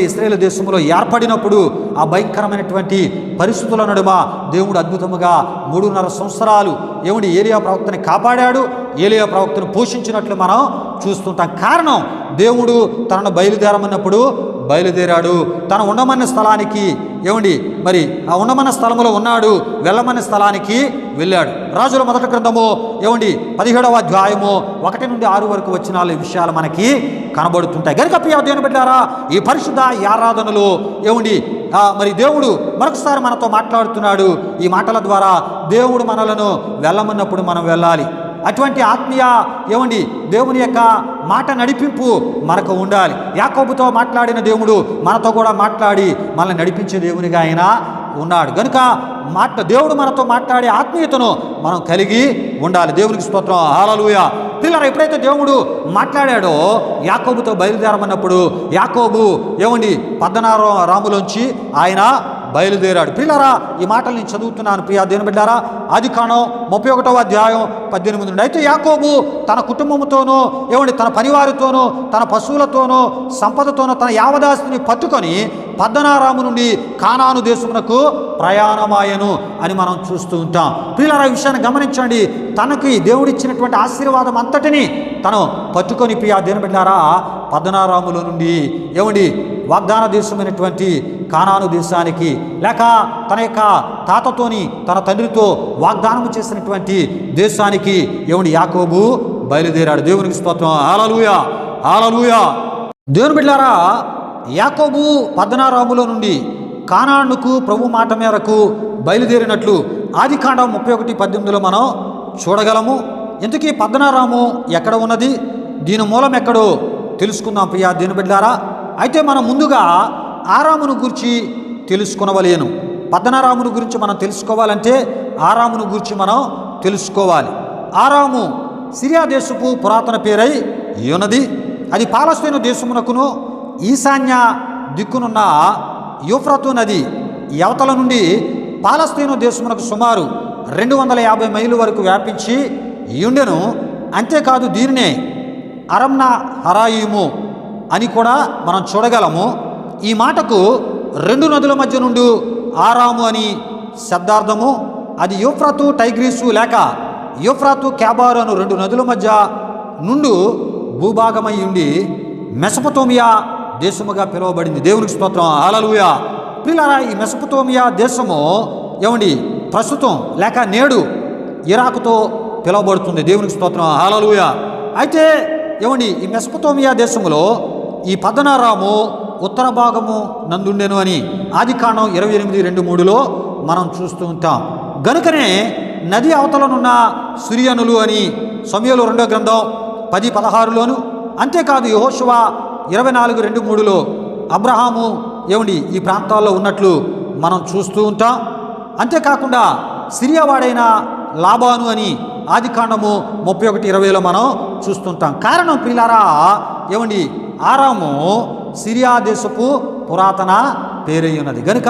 ఇశ్రాయేలు దేశంలో ఏర్పడినప్పుడు ఆ భయంకరమైనటువంటి పరిస్థితుల నడుమ దేవుడు అద్భుతముగా 3.5 సంవత్సరాలు ఏలియా ప్రవక్తని కాపాడాడు, ఏలియా ప్రవక్తను పోషించినట్లు మనం చూస్తుంటాం. కారణం దేవుడు తనను బయలుదేరమన్నప్పుడు బయలుదేరాడు. తను ఉండమన్న స్థలానికి మరి ఆ ఉండమన్న స్థలంలో ఉన్నాడు, వెళ్ళమన్న స్థలానికి వెళ్ళాడు. రాజుల మొదటి గ్రంథము 17వ అధ్యాయము 1 నుండి 6 వరకు వచ్చిన ఈ విషయాలు మనకి కనబడుతుంటాయి. గనుక ప్రియ దేవుని బిడ్డలారా, ఈ పరిశుద్ధ ఆరాధనలో మరి దేవుడు మరొకసారి మనతో మాట్లాడుతున్నాడు. ఈ మాటల ద్వారా దేవుడు మనలను వెళ్ళమన్నప్పుడు మనం వెళ్ళాలి. అటువంటి ఆత్మీయ దేవుని యొక్క మాట నడిపింపు మనకు ఉండాలి. యాకోబుతో మాట్లాడిన దేవుడు మనతో కూడా మాట్లాడి మనల్ని నడిపించే దేవునిగా ఆయన ఉన్నాడు. కనుక దేవుడు మనతో మాట్లాడే ఆత్మీయతను మనం కలిగి ఉండాలి. దేవునికి స్తోత్రం. హల్లెలూయా. పిల్లలు ఎప్పుడైతే దేవుడు మాట్లాడాడో యాకోబుతో బయలుదేరమన్నప్పుడు యాకోబు 16 రాములోంచి ఆయన బయలుదేరాడు. ప్రియులారా, ఈ మాటలు నేను చదువుతున్నాను ప్రియా దేవుని బిడ్డారా. ఆదికాండం 31వ అధ్యాయం 18 నుండి. అయితే యాకోబు తన కుటుంబంతోనూ తన పనివారితోనూ తన పశువులతోనూ సంపదతోనూ తన యావదాస్తిని పట్టుకొని పద్దనారాము నుండి కానాను దేశమునకు ప్రయాణమాయను అని మనం చూస్తూ ఉంటాం. ప్రియులారా, ఈ విషయాన్ని గమనించండి. తనకి దేవుడిచ్చినటువంటి ఆశీర్వాదం అంతటిని తను పట్టుకొని ప్రియా దేవుని బిడ్డారా పద్దనారాములో నుండి వాగ్దాన దేశమైనటువంటి కానాను దేశానికి, లేక తన యొక్క తాతతోని తన తండ్రితో వాగ్దానము చేసినటువంటి దేశానికి యాకోబు బయలుదేరాడు. దేవునికి స్తోత్రం. హల్లెలూయా, హల్లెలూయా. దేవుని బిడ్డలారా, యాకోబు పద్దనారాములో నుండి కానానుకు ప్రభు మాట మేరకు బయలుదేరినట్లు ఆదికాండం 31:18 మనం చూడగలము. ఇంతకీ పద్దనారాము ఎక్కడ ఉన్నది, దీని మూలం ఎక్కడో తెలుసుకుందాం ప్రియా దేవుని బిడ్డలారా. అయితే మనం ముందుగా ఆరామును గురించి తెలుసుకొనవలేను. పద్దనారామును గురించి మనం తెలుసుకోవాలంటే ఆరామును గురించి మనం తెలుసుకోవాలి. ఆరాము సిరియా దేశపు పురాతన పేరై ఉన్నది. అది పాలస్తీను దేశమునకును ఈశాన్య దిక్కునున్న యూఫ్రతు నది యువతల నుండి పాలస్తీను దేశమునకు సుమారు 250 మైళ్ళు వరకు వ్యాపించి ఉండెను. అంతేకాదు దీనినే అరమ్నా హరాయిము అని కూడా మనం చూడగలము. ఈ మాటకు 2 నదుల మధ్య నుండి ఆరాము అని శబ్దార్థము. అది యూఫ్రతు టైగ్రీసు లేక యూఫ్రతు క్యాబారు అను 2 నదుల మధ్య నుండి భూభాగమై ఉండి మెసొపొతేమియా దేశముగా పిలువబడింది. దేవునికి స్తోత్రం. హల్లెలూయా. ప్రియులారా, ఈ మెసొపొతేమియా దేశము ప్రస్తుతం లేక నేడు ఇరాకుతో పిలువబడుతుంది. దేవునికి స్తోత్రం. హల్లెలూయా. అయితే ఈ మెసొపొతేమియా దేశములో ఈ పద్దనారాము ఉత్తర భాగము నందుండెను అని ఆదికాండం 28:2-3 మనం చూస్తూ ఉంటాం. గనుకనే నది అవతలనున్న సిరియనులు అని సమూయేలు 2వ గ్రంథం 10:16 అంతేకాదు యెహోషువ 24:2-3 అబ్రహాము ఈ ప్రాంతాల్లో ఉన్నట్లు మనం చూస్తూ ఉంటాం. అంతేకాకుండా సిరియావాడైన లాబాను అని ఆదికాండము 31:20 మనం చూస్తుంటాం. కారణం ప్రియులారా, ఆరాము సిరియా దేశపు పురాతన పేరై ఉన్నది గనుక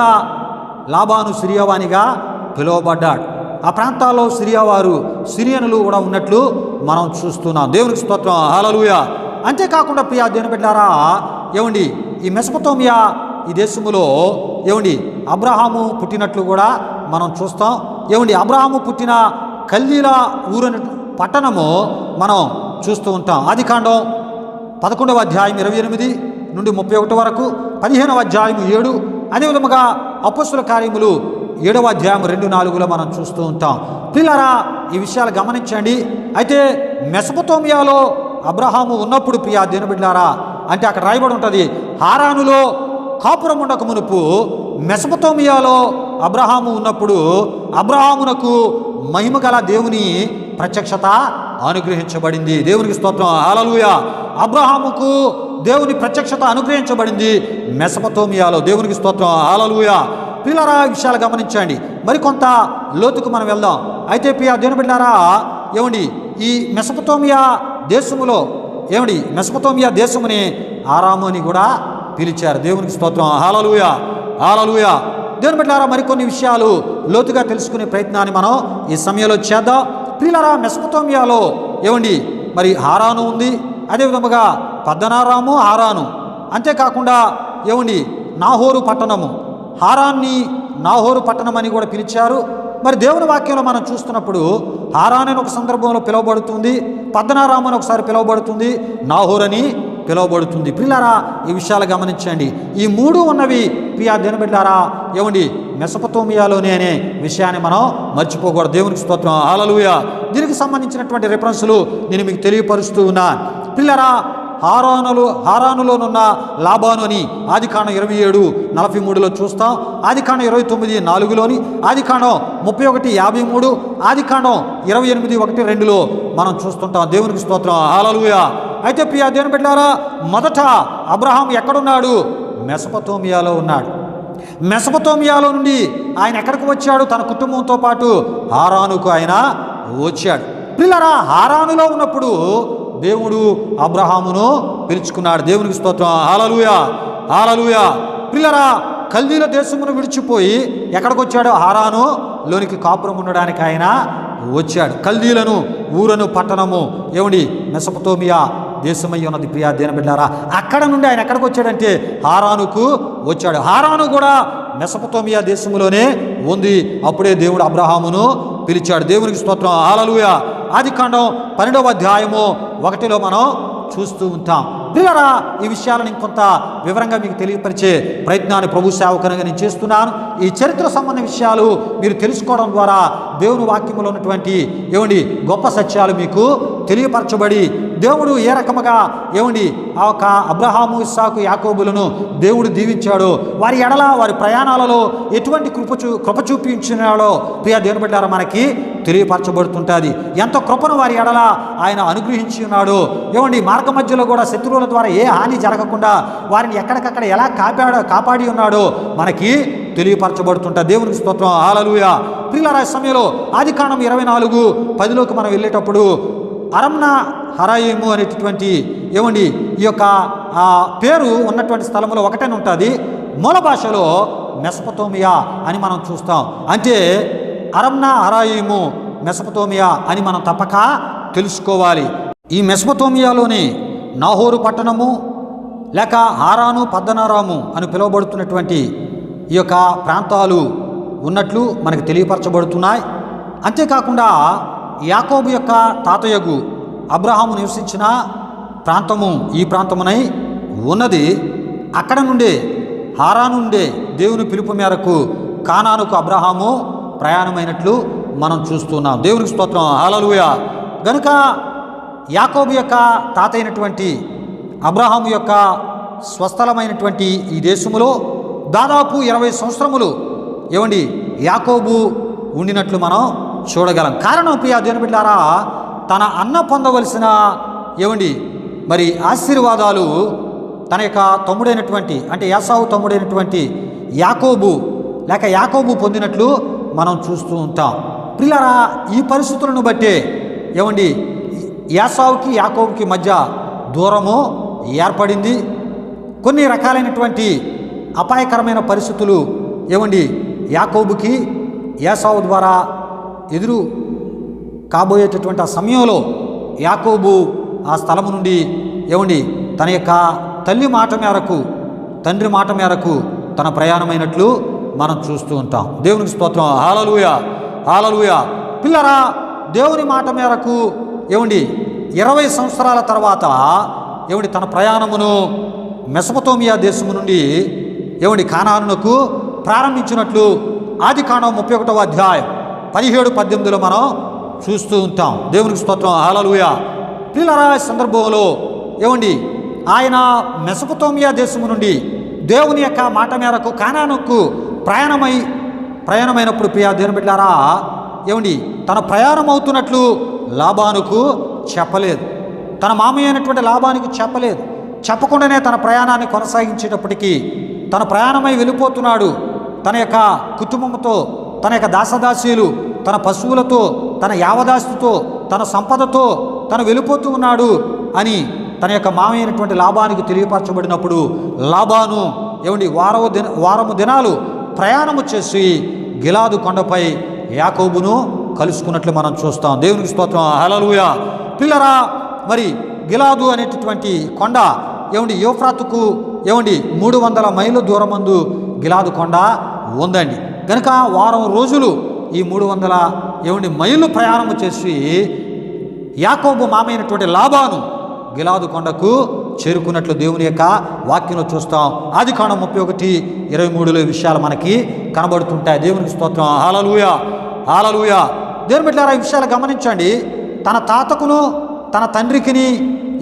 లాబాను సిరియావానిగా పిలువబడ్డాడు. ఆ ప్రాంతాల్లో సిరియనులు కూడా ఉన్నట్లు మనం చూస్తున్నాం. దేవునికి స్తోత్రం. హల్లెలూయా. అంతేకాకుండా ప్రియా దేవుని బిడ్డలారా, ఈ మెసొపొతేమియా ఈ దేశములో అబ్రహాము పుట్టినట్లు కూడా మనం చూస్తాం. అబ్రహాము పుట్టిన కల్దీల ఊరని పట్టణము మనం చూస్తూ ఉంటాం. ఆదికాండం 11వ అధ్యాయం 28-31 వరకు, 15వ అధ్యాయం 7, అదేవిధముగా అపొస్తలుల కార్యములు 7వ అధ్యాయం 2-4 మనం చూస్తూ ఉంటాం. ప్రియులారా, ఈ విషయాలు గమనించండి. అయితే మెసొపొతేమియాలో అబ్రహాము ఉన్నప్పుడు ప్రియా దేవుని బిడ్డలారా, అంటే అక్కడ రాయబడి ఉంటుంది, హారానులో కాపురం ఉండక మునుపు మెసొపొతేమియాలో అబ్రహాము ఉన్నప్పుడు అబ్రహామునకు మహిమ గల దేవుని ప్రత్యక్షత అనుగ్రహించబడింది. దేవునికి స్తోత్రం. హల్లెలూయా. అబ్రహాముకు దేవుని ప్రత్యక్షత అనుగ్రహించబడింది మెసొపొతేమియాలో. దేవునికి స్తోత్రం. హల్లెలూయా. ప్రియులారా, విషయాలు గమనించండి. మరికొంత లోతుకు మనం వెళ్దాం. అయితే ప్రియా దేవుని బిడ్డలారా, ఈ మెసొపొతేమియా దేశములో మెసొపొతేమియా దేశముని ఆరాము అని కూడా పిలిచారు. దేవునికి స్తోత్రం. హల్లెలూయా, హల్లెలూయా. దేవుని బిడ్డలారా, మరికొన్ని విషయాలు లోతుగా తెలుసుకునే ప్రయత్నాన్ని మనం ఈ సమయంలో చేద్దాం. ప్రియులారా, మెసొపొతేమియాలో మరి హారాను ఉంది, అదేవిధముగా పద్దనారాము హారాను, అంతేకాకుండా నాహోరు పట్టణము, హారాన్ని నాహోరు పట్టణం అని కూడా పిలిచారు. మరి దేవుని వాక్యంలో మనం చూస్తున్నప్పుడు హారాన్ అని ఒక సందర్భంలో పిలువబడుతుంది, పద్దనారాము అని ఒకసారి పిలువబడుతుంది, నాహోర్ అని పిలువబడుతుంది. ప్రియులారా, ఈ విషయాలు గమనించండి. ఈ 3 ఉన్నవి ప్రియా దేవుని బిడ్డలారా మెసొపొతేమియాలోనే అనే విషయాన్ని మనం మర్చిపోకూడదు. దేవునికి స్తోత్రం. హల్లెలూయా. దీనికి సంబంధించినటువంటి రిఫరెన్సులు నేను మీకు తెలియపరుస్తూ ఉన్నాను. ప్రియులారా, హారానులోనున్న లాబాను అని ఆదికాండం 27:43 చూస్తాం, ఆదికాండం 29:4, ఆదికాండం 31:53, ఆదికాండం 28:1-2 మనం చూస్తుంటాం. దేవునికి స్తోత్రం. హల్లెలూయా. అయితే ప్రియా దేవుని బిడ్డలారా, మొదట అబ్రహాం ఎక్కడున్నాడు? మెసొపొతేమియాలో ఉన్నాడు. మెసొపొతేమియాలో నుండి ఆయన ఎక్కడికి వచ్చాడు? తన కుటుంబంతో పాటు హారానుకు ఆయన వచ్చాడు. ప్రియులారా, హారానులో ఉన్నప్పుడు దేవుడు అబ్రహామును పిలుచుకున్నాడు. దేవునికి స్తోత్రం. హల్లెలూయా, హల్లెలూయా. ప్రియులారా, కల్దీల దేశమును విడిచిపోయి ఎక్కడికి వచ్చాడు? హారాను లోనికి కాపురం ఉండడానికి ఆయన వచ్చాడు. కల్దీలను ఊరను పట్టణము ఏమండి మెసొపొతేమియా దేశమై ఉన్నది. ప్రియా దేని బిడ్డారా, అక్కడ నుండి ఆయన ఎక్కడికి వచ్చాడంటే హారానుకు వచ్చాడు. హారాను కూడా మెసొపొతేమియా దేశంలోనే ఉంది. అప్పుడే దేవుడు అబ్రహామును పిలిచాడు. దేవునికి స్తోత్రం, హల్లెలూయా. ఆదికాండం 12వ అధ్యాయము 1లో మనం చూస్తూ ఉంటాం. ప్రియరా, ఈ విషయాలను ఇంకొంత వివరంగా మీకు తెలియపరిచే ప్రయత్నాన్ని ప్రభు సేవకునిగా నేను చేస్తున్నాను. ఈ చరిత్ర సంబంధ విషయాలు మీరు తెలుసుకోవడం ద్వారా దేవుని వాక్యములో ఉన్నటువంటి ఏమండి గొప్ప సత్యాలు మీకు తెలియపరచబడి దేవుడు ఏ రకముగా ఏమండి ఆ యొక్క అబ్రహాము, ఇస్సాకు, యాకోబులను దేవుడు దీవించాడో, వారి ఎడల వారి ప్రయాణాలలో ఎటువంటి కృప చూపించినాడో ప్రియ దేవుని బిడ్డలారా మనకి తెలియపరచబడుతుంటుంది. ఎంత కృపను వారి ఎడల ఆయన అనుగ్రహించి ఉన్నాడో, ఏమండి మార్గ మధ్యలో కూడా శత్రువుల ద్వారా ఏ హాని జరగకుండా వారిని ఎక్కడికక్కడ ఎలా కాపాడి ఉన్నాడో మనకి తెలియపరచబడుతుంటా. దేవునికి స్తోత్రం, హల్లెలూయా. ప్రియులారా, సమయంలో ఆదికాండం 24:10లోకి మనం వెళ్ళేటప్పుడు అరమ్నా హరాయిము అనేటటువంటి ఏమండి ఈ యొక్క పేరు ఉన్నటువంటి స్థలంలో ఒకటేనే ఉంటుంది. మూల భాషలో మెసొపొతేమియా అని మనం చూస్తాం. అంటే అరమ్నా హరాయిము మెసొపొతేమియా అని మనం తప్పక తెలుసుకోవాలి. ఈ మెసొపొతేమియాలోని నాహోరు పట్టణము లేక హారాను, పద్దనారాము అని పిలువబడుతున్నటువంటి ఈ యొక్క ప్రాంతాలు ఉన్నట్లు మనకు తెలియపరచబడుతున్నాయి. అంతేకాకుండా యాకోబు యొక్క తాతయ్యగు అబ్రహాము నివసించిన ప్రాంతము ఈ ప్రాంతమునై ఉన్నది. అక్కడ నుండే హారాను నుండే దేవుని పిలుపు మేరకు కానానుకు అబ్రహాము ప్రయాణమైనట్లు మనం చూస్తున్నాం. దేవునికి స్తోత్రం, హల్లెలూయా. గనుక యాకోబు యొక్క తాత అయినటువంటి అబ్రహాము యొక్క స్వస్థలమైనటువంటి ఈ దేశములో దాదాపు 20 సంవత్సరములు ఏమండి యాకోబు ఉండినట్లు మనం చూడగలం. కారణం ప్రియ దేవుని బిడ్డలారా, తన అన్న పొందవలసిన ఏమండి మరి ఆశీర్వాదాలు తన యొక్క తమ్ముడైనటువంటి అంటే ఏసావు తమ్ముడైనటువంటి యాకోబు పొందినట్లు మనం చూస్తూ ఉంటాం. ప్రియులారా, ఈ పరిస్థితులను బట్టే ఏమండి ఏసావుకి యాకోబుకి మధ్య దూరము ఏర్పడింది. కొన్ని రకాలైనటువంటి అపాయకరమైన పరిస్థితులు ఏమండి యాకోబుకి ఏసావు ద్వారా ఎదురు కాబోయేటటువంటి ఆ సమయంలో యాకోబు ఆ స్థలము నుండి ఏమండి తన యొక్క తండ్రి మాట మేరకు తన ప్రయాణమైనట్లు మనం చూస్తూ ఉంటాం. దేవునికి స్తోత్రం, హల్లెలూయా, హల్లెలూయా. పిల్లరా, దేవుని మాట మేరకు ఏమండి 20 సంవత్సరాల తర్వాత ఏమండి తన ప్రయాణమును మెసొపొతేమియా దేశము నుండి ఏమండి కానానునకు ప్రారంభించినట్లు ఆదికాండం 31వ అధ్యాయం 17-18లో మనం చూస్తూ ఉంటాం. దేవునికి స్తోత్రం, హల్లెలూయా. ప్రియులారా, సందర్భంలో ఏమండి ఆయన మెసొపొతేమియా దేశము నుండి దేవుని యొక్క మాట మేరకు కానానుకు ప్రయాణమైనప్పుడు ప్రియా దేవుని బిడ్డలారా ఏమండి తన ప్రయాణం అవుతున్నట్లు లాబానుకు చెప్పలేదు. తన మామయ్య అయినటువంటి లాబానుకు చెప్పలేదు. చెప్పకుండానే తన ప్రయాణాన్ని కొనసాగించేటప్పటికీ తన ప్రయాణమై వెళ్ళిపోతున్నాడు. తన యొక్క కుటుంబంతో, తన యొక్క దాసదాసీలు, తన పశువులతో, తన యావదాస్తుతో, తన సంపదతో తను వెళ్ళిపోతూ ఉన్నాడు అని తన యొక్క మామయ్య అయినటువంటి లాబానికి తెలియపరచబడినప్పుడు లాబాను ఏమండి వారము దినాలు ప్రయాణము చేసి గిలాదు కొండపై యాకోబును కలుసుకున్నట్లు మనం చూస్తాం. దేవునికి స్తోత్రం, హల్లెలూయా. పిల్లరా, మరి గిలాదు అనేటటువంటి కొండ ఏమండి యూఫ్రాతుకు ఏమండి 300 మైళ్ళ దూరమందు గిలాదు కొండ ఉందండి. కనుక వారం రోజులు ఈ 300 మైళ్ళు ప్రయాణము చేసి యాకోబు మామైనటువంటి లాబాను గిలాదు కొండకు చేరుకున్నట్లు దేవుని యొక్క వాక్యంలో చూస్తాం. ఆదికాండం 31:23లో విషయాలు మనకి కనబడుతుంటాయి. దేవునికి స్తోత్రం, హల్లెలూయా, హల్లెలూయా. దేవుని బిడ్డలారా, ఈ విషయాలు గమనించండి. తన తాతకును తన తండ్రికిని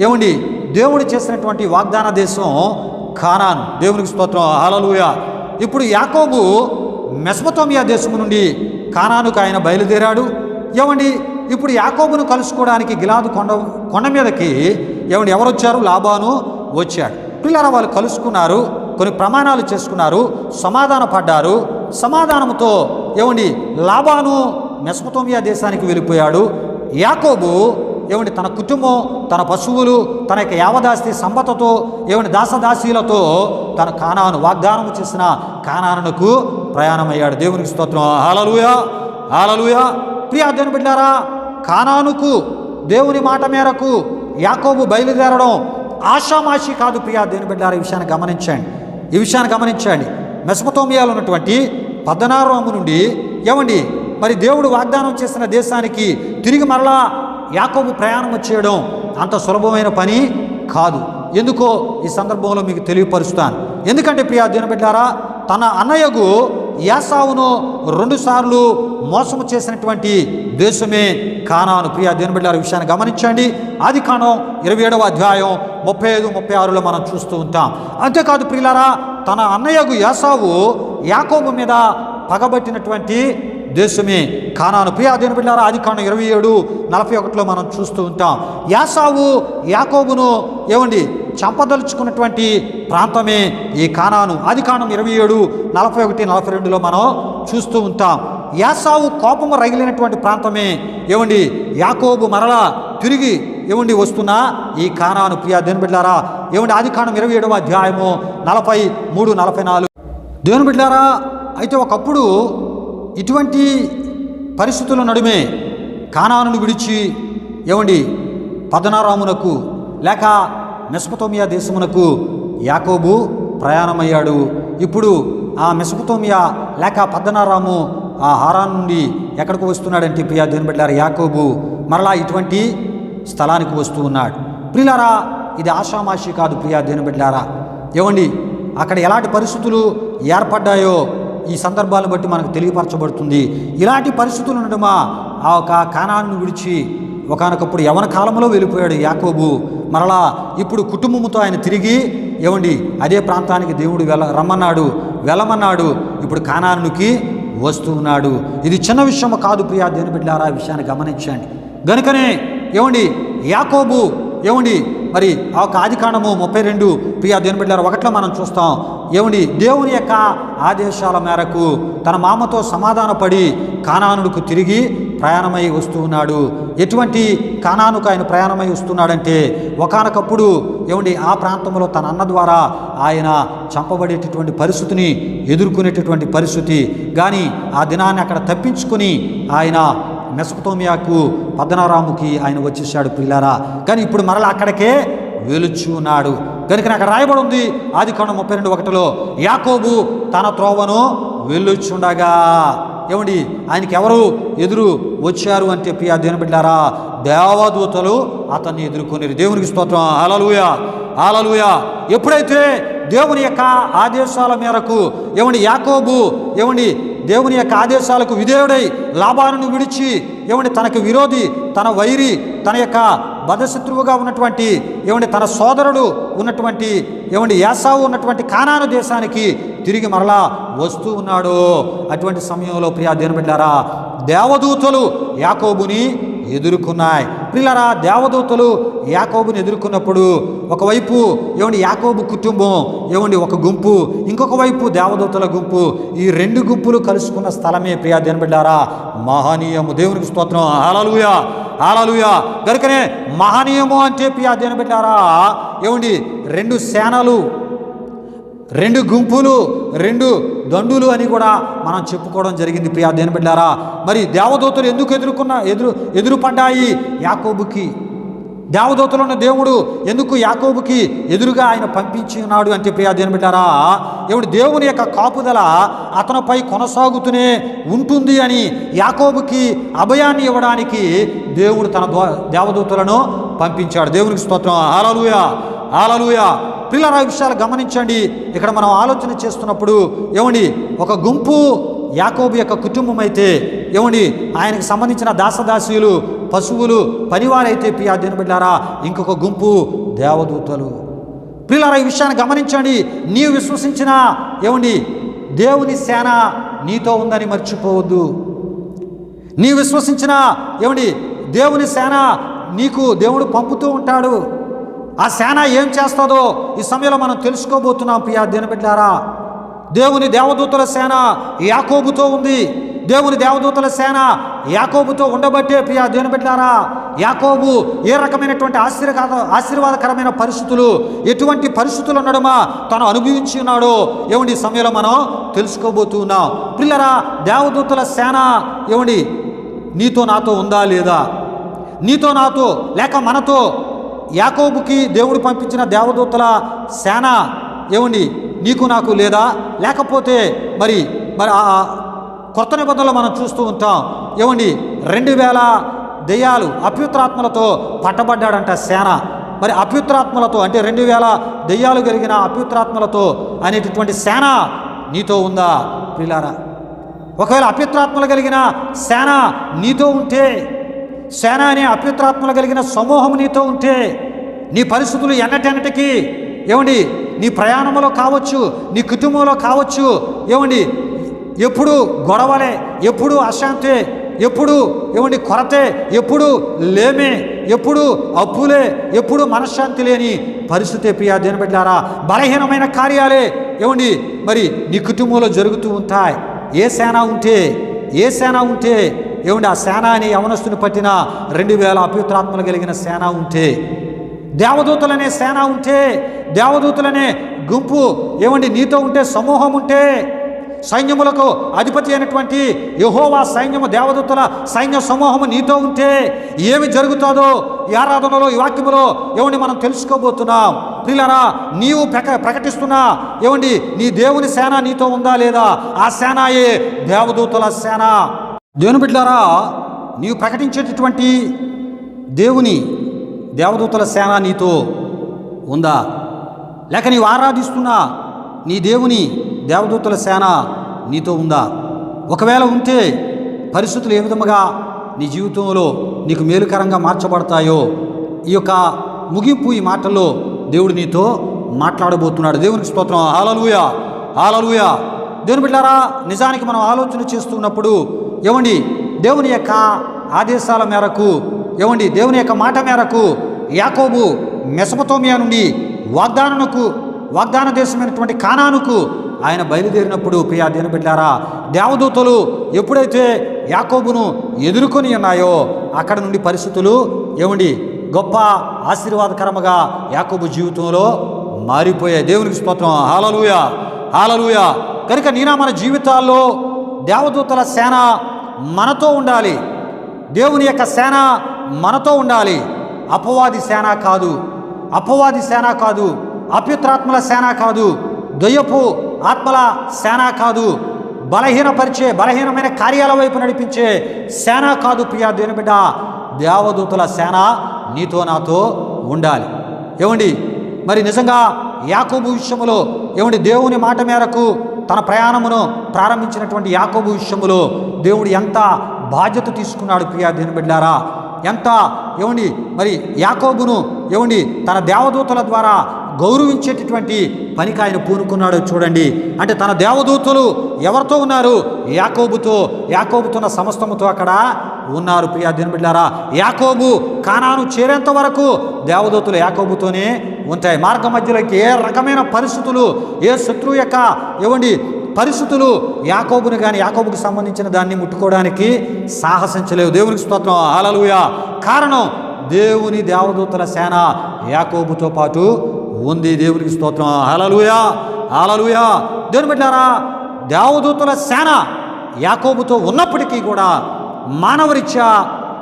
ఏమండి దేవుడు చేసినటువంటి వాగ్దాన దేశం కానాను. దేవునికి స్తోత్రం, హల్లెలూయా. ఇప్పుడు యాకోబు మెసొపొతేమియా దేశము నుండి కానానుకు ఆయన బయలుదేరాడు. ఏమండి ఇప్పుడు యాకోబును కలుసుకోవడానికి గిలాదు కొండ మీదకి ఎవరు వచ్చారు? లాబాను వచ్చాడు. పిల్లల వాళ్ళు కలుసుకున్నారు, కొన్ని ప్రమాణాలు చేసుకున్నారు, సమాధాన పడ్డారు. సమాధానంతో లాబాను మెసొపొతేమియా దేశానికి వెళ్ళిపోయాడు. యాకోబు ఏమండి తన కుటుంబం, తన పశువులు, తన యొక్క యావదాస్తి సంపదతో, ఏమండి దాసదాసీలతో తన కానాను వాగ్దానం చేసిన కానానునకు ప్రయాణమయ్యాడు. దేవునికి స్తోత్రం. హల్లెలూయా, హల్లెలూయా. ప్రియా దేవుని బిడ్డలారా, కానానుకు దేవుని మాట మేరకు యాకోబు బయలుదేరడం ఆషామాషి కాదు. ప్రియా దేవుని బిడ్డలారా, ఈ విషయాన్ని గమనించండి. మెసొపొతేమియాలో ఉన్నటువంటి పద్దనారాము నుండి ఏమండి మరి దేవుడు వాగ్దానం చేసిన దేశానికి తిరిగి మరలా యాకోబు ప్రయాణం చేయడం అంత సులభమైన పని కాదు. ఎందుకో ఈ సందర్భంలో మీకు తెలియపరుస్తాను. ఎందుకంటే ప్రియా దేవుని బిడ్డలారా, తన అన్నయ్యకు యాసావును 2 సార్లు మోసము చేసినటువంటి దేశమే కానాను. ప్రియా దేవుని బిడ్డలారా, విషయాన్ని గమనించండి. ఆదికాండం 27వ అధ్యాయం 35, 36లో మనం చూస్తూ ఉంటాం. అంతేకాదు ప్రియులారా, తన అన్నయ్యకు యాసావు యాకోబు మీద పగబట్టినటువంటి దేశమే కానాను. ప్రియా దేవుని బిడ్డలారా, ఆదికాండం 27:41లో మనం చూస్తూ ఉంటాం. యాసావు యాకోబును ఏమండి చంపదలుచుకున్నటువంటి ప్రాంతమే ఈ కానాను. ఆదికాండం 27:41, 42లో మనం చూస్తూ ఉంటాం. యాసావు కోపము రగిలినటువంటి ప్రాంతమే ఏమండి యాకోబు మరలా తిరిగి ఏమండి వస్తున్న ఈ కానాను. ప్రియా దేవుని బిడ్డలారా, ఏమండి ఆదికాండం 27వ అధ్యాయము 43, 44. దేవుని బిడ్డలారా, అయితే ఒకప్పుడు ఇటువంటి పరిస్థితుల నడుమే కానానును విడిచి ఏమండి పద్దనారామునకు లేక మెసొపొతేమియా దేశమునకు యాకోబు ప్రయాణమయ్యాడు. ఇప్పుడు ఆ మెసొపొతేమియా లేక పద్దనారాము ఆ హారాన్ నుండి ఎక్కడికి వస్తున్నాడంటే ప్రియా దేవుని బిడ్డలారా, యాకోబు మరలా ఇటువంటి స్థలానికి వస్తూ ఉన్నాడు. ప్రియులారా, ఇది ఆషామాషి కాదు. ప్రియా దేవుని బిడ్డలారా, ఏమండి అక్కడ ఎలాంటి పరిస్థితులు ఏర్పడ్డాయో ఈ సందర్భాలను బట్టి మనకు తెలియపరచబడుతుంది. ఇలాంటి పరిస్థితులు ఉండడమా ఆ ఒక కానాను విడిచి ఒకానొకప్పుడు యవన కాలంలో వెళ్ళిపోయాడు యాకోబు. మరలా ఇప్పుడు కుటుంబంతో ఆయన తిరిగి ఏమండి అదే ప్రాంతానికి దేవుడు వెళ్ళమన్నాడు. ఇప్పుడు కానానుకి వస్తూ ఉన్నాడు. ఇది చిన్న విషయం కాదు. ప్రియా దేవుని బిడ్డలారా, విషయాన్ని గమనించండి. గనుకనే ఏమండి యాకోబు ఏమండి మరి ఆ ఒక ఆదికాండము 32 ప్రియా దేవుని బిడ్డలారా 1లో మనం చూస్తాం. ఏమండి దేవుని యొక్క ఆదేశాల మేరకు తన మామతో సమాధానపడి కానానుకు తిరిగి ప్రయాణమై వస్తూ ఉన్నాడు. ఎటువంటి కానానుకు ఆయన ప్రయాణమై వస్తున్నాడంటే ఒకానొకప్పుడు ఏమండి ఆ ప్రాంతంలో తన అన్న ద్వారా ఆయన చంపబడేటటువంటి పరిస్థితిని ఎదుర్కొనేటటువంటి పరిస్థితి. కానీ ఆ దినాన్ని అక్కడ తప్పించుకొని ఆయన మెసొపొతేమియాకు పద్దనారాముకి ఆయన వచ్చేసాడు పిల్లారా. కానీ ఇప్పుడు మరలా అక్కడికే వెలుచున్నాడు. కనుక అక్కడ రాయబడి ఉంది ఆదికాండం 32:1లో యాకోబు తన త్రోవను వెళ్ళుచుండగా ఏమండి ఆయనకి ఎవరు ఎదురు వచ్చారు అంటే ప్రియా దేవుని బిడ్డలారా, దేవదూతలు అతన్ని ఎదుర్కొనేరు. దేవునికి స్తోత్రం. హల్లెలూయా, హల్లెలూయా. ఎప్పుడైతే దేవుని యొక్క ఆదేశాల మేరకు ఏమండి యాకోబు ఏమండి దేవుని యొక్క ఆదేశాలకు విధేయుడై లాబానును విడిచి ఏమండి తనకు విరోధి, తన వైరి, తన యొక్క బద్ధశత్రువుగా ఉన్నటువంటి ఏమండి తన సోదరుడు ఉన్నటువంటి ఏమండి యాసావు ఉన్నటువంటి కానాను దేశానికి తిరిగి మరలా వస్తూ ఉన్నాడు. అటువంటి సమయంలో ప్రియా దేవుని బిడ్డలారా, దేవదూతలు యాకోబుని ఎదుర్కొన్నాయి. ప్రియులారా, దేవదూతలు యాకోబుని ఎదుర్కొన్నప్పుడు ఒకవైపు ఏమండి యాకోబు కుటుంబం ఏమండి ఒక గుంపు, ఇంకొక వైపు దేవదూతల గుంపు. ఈ 2 గుంపులు కలుసుకున్న స్థలమే ప్రియా దేవుని బిడ్డలారా మహనీయము. దేవునికి స్తోత్రం. హల్లెలూయా, హల్లెలూయా. గనుకనే మహనీయము అంటే ప్రియా దేవుని బిడ్డలారా ఏమండి 2 సేనలు, 2 గుంపులు, 2 దండులు అని కూడా మనం చెప్పుకోవడం జరిగింది ప్రియా దేవుని బిడ్డలారా. మరి దేవదూతలు ఎందుకు ఎదురుపడ్డాయి యాకోబుకి? దేవదూతలు ఉన్న దేవుడు ఎందుకు యాకోబుకి ఎదురుగా ఆయన పంపించి ఉన్నాడు అంటే ప్రియా దేవుని బిడ్డలారా ఏమిటి దేవుని యొక్క కాపుదల అతనిపై కొనసాగుతూనే ఉంటుంది అని యాకోబుకి అభయాన్ని ఇవ్వడానికి దేవుడు తన దేవదూతలను పంపించాడు. దేవునికి స్తోత్రం. హల్లెలూయా, హల్లెలూయా. ప్రియులారా, విషయాలు గమనించండి. ఇక్కడ మనం ఆలోచన చేస్తున్నప్పుడు ఏమండి ఒక గుంపు యాకోబు యొక్క కుటుంబం అయితే ఏమండి ఆయనకు సంబంధించిన దాసదాసీలు, పశువులు, పనివారైతే ప్రియా దేవుని బిడ్డలారా ఇంకొక గుంపు దేవదూతలు. ప్రియులారా, ఈ విషయాన్ని గమనించండి. నీవు విశ్వసించిన ఏమండి దేవుని సేన నీతో ఉందని మర్చిపోవద్దు. నీవు విశ్వసించిన ఏమండి దేవుని సేన నీకు దేవుడు పంపుతూ ఉంటాడు. ఆ సేన ఏం చేస్తుందో ఈ సమయంలో మనం తెలుసుకోబోతున్నాం ప్రియా దేవుని బిడ్డలారా. దేవుని దేవదూతల సేన యాకోబుతో ఉంది. దేవుని దేవదూతల సేన యాకోబుతో ఉండబట్టే ప్రియా దేవుని బిడ్డలారా, యాకోబు ఏ రకమైనటువంటి ఆశీర్వాదకరమైన పరిస్థితులు, ఎటువంటి పరిస్థితులు ఉండడమా తను అనుభవించి ఉన్నాడో ఏమండి ఈ సమయంలో మనం తెలుసుకోబోతూ ఉన్నాం. పిల్లరా, దేవదూతల సేన ఏమండి నీతో నాతో ఉందా లేదా? నీతో నాతో లేక మనతో యాకోబుకి దేవుడు పంపించిన దేవదూతల సేన ఏమండి నీకు నాకు లేదా? లేకపోతే మరి ఆ కొత్త నిబంధనలు మనం చూస్తూ ఉంటాం ఏమండి 2000 దెయ్యాలు అపవిత్రాత్మలతో పట్టబడ్డాడంట సేన. మరి అపవిత్రాత్మలతో అంటే 2000 దెయ్యాలు కలిగిన అపవిత్రాత్మలతో అనేటటువంటి సేన నీతో ఉందా ప్రియులారా? ఒకవేళ అపవిత్రాత్మలు కలిగిన సేన నీతో ఉంటే, సేన అనే అపవిత్రాత్మలు కలిగిన సమూహం నీతో ఉంటే, నీ పరిస్థితులు ఎన్నటెన్నటికీ ఏమండి నీ ప్రయాణంలో కావచ్చు, నీ కుటుంబంలో కావచ్చు ఏమండి ఎప్పుడు గొడవలే, ఎప్పుడు అశాంతే, ఎప్పుడు ఏమండి కొరతే, ఎప్పుడు లేమే, ఎప్పుడు అప్పులే, ఎప్పుడు మనశ్శాంతి లేని పరిస్థితి ప్రియా దేవుని బిడ్డలారా, బలహీనమైన కార్యాలే ఏమండి మరి నీ కుటుంబంలో జరుగుతూ ఉంటాయి. ఏ సేన ఉంటే ఏమండి ఆ సేన అనే యవనస్తుని పట్టిన 2000 అపవిత్రాత్మలు కలిగిన సేన ఉంటే, దేవదూతలనే సేన ఉంటే, దేవదూతలనే గుంపు ఏమండి నీతో ఉంటే, సమూహం ఉంటే, సైన్యములకు అధిపతి అయినటువంటి యెహోవా సైన్యము దేవదూతల సైన్య సమూహము నీతో ఉంటే ఏమి జరుగుతుందో ఈ ఆరాధనలో ఈ వాక్యములో ఏమండి మనం తెలుసుకోబోతున్నాం. ప్రియులారా, నీవు ప్రకటిస్తున్నా ఏమండి నీ దేవుని సేన నీతో ఉందా లేదా? ఆ సేనాయే దేవదూతల సేన. దేవుని బిడ్డలారా, నీవు ప్రకటించేటటువంటి దేవుని దేవదూతల సేన నీతో ఉందా? లేక నీవు ఆరాధిస్తున్నా నీ దేవుని దేవదూతల సేన నీతో ఉందా? ఒకవేళ ఉంటే పరిస్థితులు ఏ విధముగా నీ జీవితంలో నీకు మేలుకరంగా మార్చబడతాయో ఈ యొక్క ముగింపు ఈ మాటల్లో దేవుడు నీతో మాట్లాడబోతున్నాడు. దేవునికి స్తోత్రం. హల్లెలూయా, హల్లెలూయా. దేవుని బిడ్డలారా, నిజానికి మనం ఆలోచన చేస్తున్నప్పుడు ఏమండి దేవుని యొక్క ఆదేశాల మేరకు ఏమండి దేవుని యొక్క మాట మేరకు యాకోబు మెసొపొతామియా నుండి వాగ్దాన దేశమైనటువంటి కానానుకు ఆయన బయలుదేరినప్పుడు ప్రియా దేవుని బిడ్డలారా, దేవదూతలు ఎప్పుడైతే యాకోబును ఎదుర్కొని ఉన్నాయో అక్కడ నుండి పరిస్థితులు ఏమండి గొప్ప ఆశీర్వాదకరముగా యాకోబు జీవితంలో మారిపోయాయి. దేవునికి స్తోత్రం. హల్లెలూయా, హల్లెలూయా. కనుక మన జీవితాల్లో దేవదూతల సేన మనతో ఉండాలి. దేవుని యొక్క సేన మనతో ఉండాలి. అపవాది సేన కాదు, అపవిత్రాత్మల సేన కాదు, దయ్యపు ఆత్మల సేన కాదు, బలహీనమైన కార్యాల వైపు నడిపించే సేన కాదు ప్రియా దేవుని బిడ్డ. దేవదూతల సేన నీతో నాతో ఉండాలి. ఏమండి మరి నిజంగా యాకోబు విషయములో ఏమండి దేవుని మాట మేరకు తన ప్రయాణమును ప్రారంభించినటువంటి యాకోబు విషయములో దేవుడు ఎంత బాధ్యత తీసుకున్నాడు ప్రియా దేవుని బిడ్డలారా. ఎంత ఏమండి మరి యాకోబును ఏమండి తన దేవదూతల ద్వారా గౌరవించేటటువంటి పనికి ఆయన పూనుకున్నాడు. చూడండి, అంటే తన దేవదూతలు ఎవరితో ఉన్నారు? యాకోబుతో సమస్తముతో అక్కడ ఉన్నారు ప్రియా దేవుని బిడ్డలారా. యాకోబు కానాను చేరేంత వరకు దేవదూతలు యాకోబుతోనే ఉంటాయి. మార్గ మధ్యలోకి ఏ రకమైన పరిస్థితులు, ఏ శత్రువు యొక్క ఏమండి పరిస్థితులు యాకోబుని కానీ యాకోబుకు సంబంధించిన దాన్ని ముట్టుకోవడానికి సాహసించలేవు. దేవునికి స్తోత్రం. హల్లెలూయా. కారణం దేవుని దేవదూతల సేన యాకోబుతో పాటు ఉంది. దేవునికి స్తోత్రం. హల్లెలూయా, హల్లెలూయా. దేవుని బిడ్డలారా, దేవదూతల సేన యాకోబుతో ఉన్నప్పటికీ కూడా మానవరీత్యా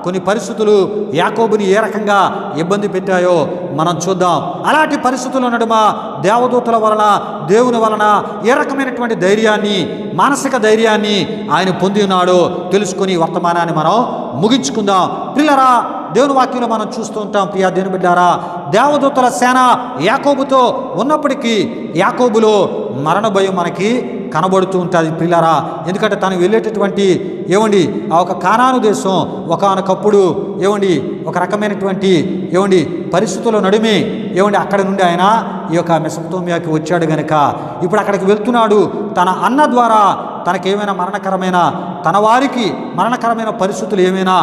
కొన్ని పరిస్థితులు యాకోబుని ఏ రకంగా ఇబ్బంది పెట్టాయో మనం చూద్దాం. అలాంటి పరిస్థితుల నడుమ దేవదూతల వలన, దేవుని వలన ఏ రకమైనటువంటి ధైర్యాన్ని, మానసిక ధైర్యాన్ని ఆయన పొంది ఉన్నాడో తెలుసుకొని వర్తమానాన్ని మనం ముగించుకుందాం. పిల్లరా, దేవుని వాక్యంలో మనం చూస్తూ ఉంటాం ప్రియా దేవుని బిడ్డారా, దేవదూతల సేన యాకోబుతో ఉన్నప్పటికీ యాకోబులో మరణ భయం మనకి కనబడుతూ ఉంటుంది పిల్లరా. ఎందుకంటే తను వెళ్ళేటటువంటి ఏమండి ఆ ఒక కానాను దేశం ఒకానొకప్పుడు ఏమండి ఒక రకమైనటువంటి ఏమండి పరిస్థితుల నడుమే ఏమండి అక్కడ నుండి ఆయన ఈ యొక్క మెసొపొతామియాకి వచ్చాడు గనక ఇప్పుడు అక్కడికి వెళ్తున్నాడు. తన అన్న ద్వారా తనకేమైనా తన వారికి మరణకరమైన పరిస్థితులు ఏమైనా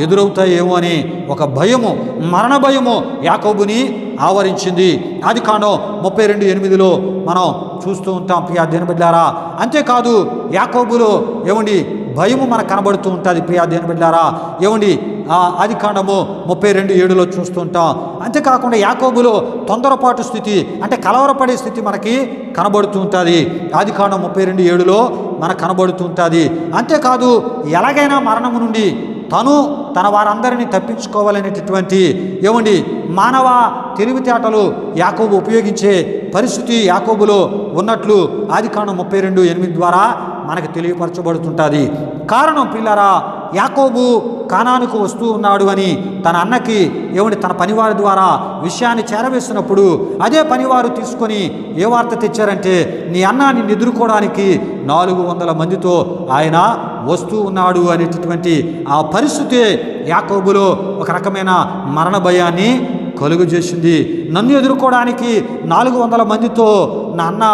ఎదురవుతాయేమో అని ఒక భయము, మరణ భయము యాకోబుని ఆవరించింది. ఆదికాండం 32:8 మనం చూస్తూ ఉంటాం ప్రియా దేవుని బిడ్డలారా. అంతేకాదు యాకోబులో ఏమండి భయము మనకు కనబడుతూ ఉంటుంది ప్రియా దేవుని బిడ్డలారా. ఏమండి ఆది కాండము 32:7 చూస్తుంటాం. అంతేకాకుండా యాకోబులో తొందరపాటు స్థితి అంటే కలవరపడే స్థితి మనకి కనబడుతూ ఉంటుంది. ఆది కాండం 32:7 మనకు కనబడుతూ ఉంటుంది. అంతేకాదు ఎలాగైనా మరణము నుండి తన వారందరినీ తప్పించుకోవాలనేటటువంటి ఏమండి మానవ తెలివితేటలు యాకోబు ఉపయోగించే పరిస్థితి యాకోబులో ఉన్నట్లు ఆది కాండం 32:8 ద్వారా మనకు తెలియపరచబడుతుంటుంది. కారణం పిల్లరా, యాకోబు కానానుకు వస్తూ ఉన్నాడు అని తన అన్నకి ఏమండి తన పనివారి ద్వారా విషయాన్ని చేరవేసినప్పుడు అదే పనివారు తీసుకొని ఏ వార్త తెచ్చారంటే నీ అన్న నిన్ను ఎదుర్కోవడానికి 400 మందితో ఆయన వస్తూ ఉన్నాడు అనేటటువంటి ఆ పరిస్థితి యాకోబులో ఒక రకమైన మరణ భయాన్ని కలుగు చేసింది. నన్ను ఎదుర్కోవడానికి 400 మందితో నా అన్న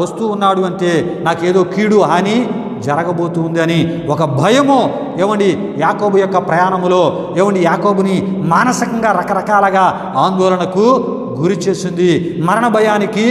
వస్తూ ఉన్నాడు అంటే నాకేదో కీడు హాని జరగబోతుంది అని ఒక భయము ఏమండి యాకోబు యొక్క ప్రయాణములో ఏమండి యాకోబుని మానసికంగా రకరకాలుగా ఆందోళనకు గురి చేసింది, మరణ భయానికి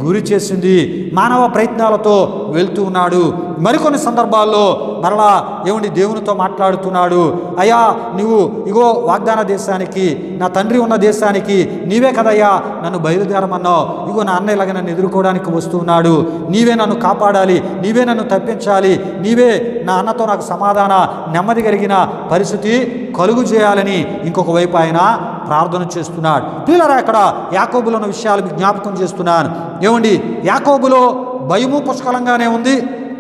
గురి చేసింది. మానవ ప్రయత్నాలతో వెళ్తూ ఉన్నాడు. మరికొన్ని సందర్భాల్లో మరలా ఏమండి దేవునితో మాట్లాడుతున్నాడు. అయ్యా నువ్వు ఇగో వాగ్దాన దేశానికి నా తండ్రి ఉన్న దేశానికి నీవే కదయ్యా నన్ను బయలుదేరమన్నావు. ఇగో నా అన్న ఇలాగ నన్ను ఎదుర్కోవడానికి వస్తూ ఉన్నాడు. నీవే నన్ను కాపాడాలి, నీవే నన్ను తప్పించాలి, నీవే నా అన్నతో నాకు సమాధాన నెమ్మది కలిగిన పరిస్థితి కలుగు చేయాలని ఇంకొక వైపు ఆయన ప్రార్థన చేస్తున్నాడు. పిల్లరా ఇక్కడ యాకోబులో ఉన్న విషయాలు జ్ఞాపకం చేస్తున్నాను. ఏమండి యాకోబులో భయము పుష్కలంగానే ఉంది,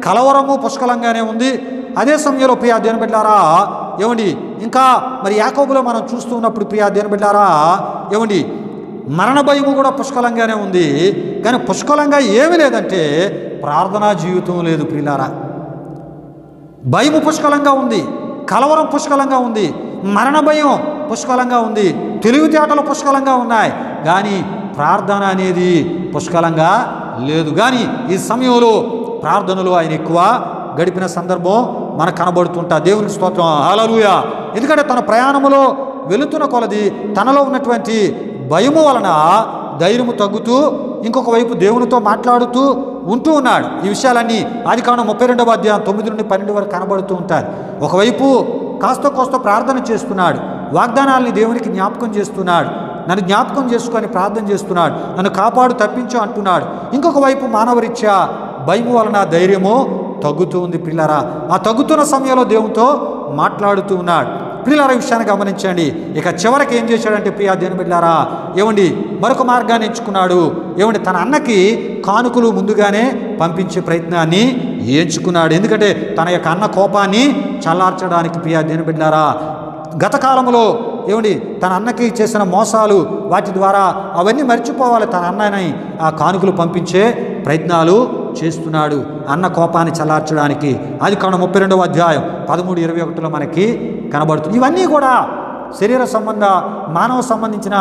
కలవరము పుష్కలంగానే ఉంది. అదే సమయంలో ప్రియా దేవుని బిడ్డలారా ఏమండి ఇంకా మరి యాకోబులో మనం చూస్తూ ఉన్నప్పుడు ప్రియా దేవుని బిడ్డలారా ఏమండి మరణ భయము కూడా పుష్కలంగానే ఉంది. కానీ పుష్కలంగా ఏమీ లేదంటే ప్రార్థనా జీవితం లేదు ప్రియులారా. భయము పుష్కలంగా ఉంది, కలవరం పుష్కలంగా ఉంది, మరణ భయం పుష్కలంగా ఉంది, తెలివితేటలు పుష్కలంగా ఉన్నాయి, కానీ ప్రార్థన అనేది పుష్కలంగా లేదు. కానీ ఈ సమయంలో ప్రార్థనలో ఆయన ఎక్కువ గడిపిన సందర్భం మనకు కనబడుతుంటా. దేవునికి స్తోత్రం, హల్లెలూయా. ఎందుకంటే తన ప్రయాణములో వెళుతున్న కొలది తనలో ఉన్నటువంటి భయము వలన ధైర్యము తగ్గుతూ ఇంకొక వైపు దేవునితో మాట్లాడుతూ ఉంటూ ఉన్నాడు. ఈ విషయాలన్నీ ఆదికాండం 32వ అధ్యాయం 9 నుండి 12 వరకు కనబడుతూ ఉంటారు. ఒకవైపు కాస్త కోస్త ప్రార్థన చేస్తున్నాడు, వాగ్దానాలని దేవునికి జ్ఞాపకం చేస్తున్నాడు, నన్ను జ్ఞాపకం చేసుకొని ప్రార్థన చేస్తున్నాడు, నన్ను కాపాడు తప్పించు అంటున్నాడు. ఇంకొక వైపు మానవరీత్యా భయము వలన ధైర్యము తగ్గుతూ ఉంది పిల్లరా. ఆ తగ్గుతున్న సమయంలో దేవునితో మాట్లాడుతూ ఉన్నాడు. ప్రియులారా విషయాన్ని గమనించండి. ఇక చివరికి ఏం చేశాడంటే ప్రియా దేవుని బిడ్డలారా ఏమండి మరొక మార్గాన్ని ఎంచుకున్నాడు. ఏమండి తన అన్నకి కానుకలు ముందుగానే పంపించే ప్రయత్నాన్ని ఎంచుకున్నాడు. ఎందుకంటే తన యొక్క అన్న కోపాన్ని చల్లార్చడానికి ప్రియా దేవుని బిడ్డలారా గత కాలంలో ఏమండి తన అన్నకి చేసిన మోసాలు వాటి ద్వారా అవన్నీ మర్చిపోవాలి. తన అన్నని ఆ కానుకలు పంపించే ప్రయత్నాలు చేస్తున్నాడు అన్న కోపాన్ని చల్లార్చడానికి. ఆదికాండం 32వ అధ్యాయం 13-21 మనకి కనబడుతుంది. ఇవన్నీ కూడా శరీర సంబంధ మానవ సంబంధించిన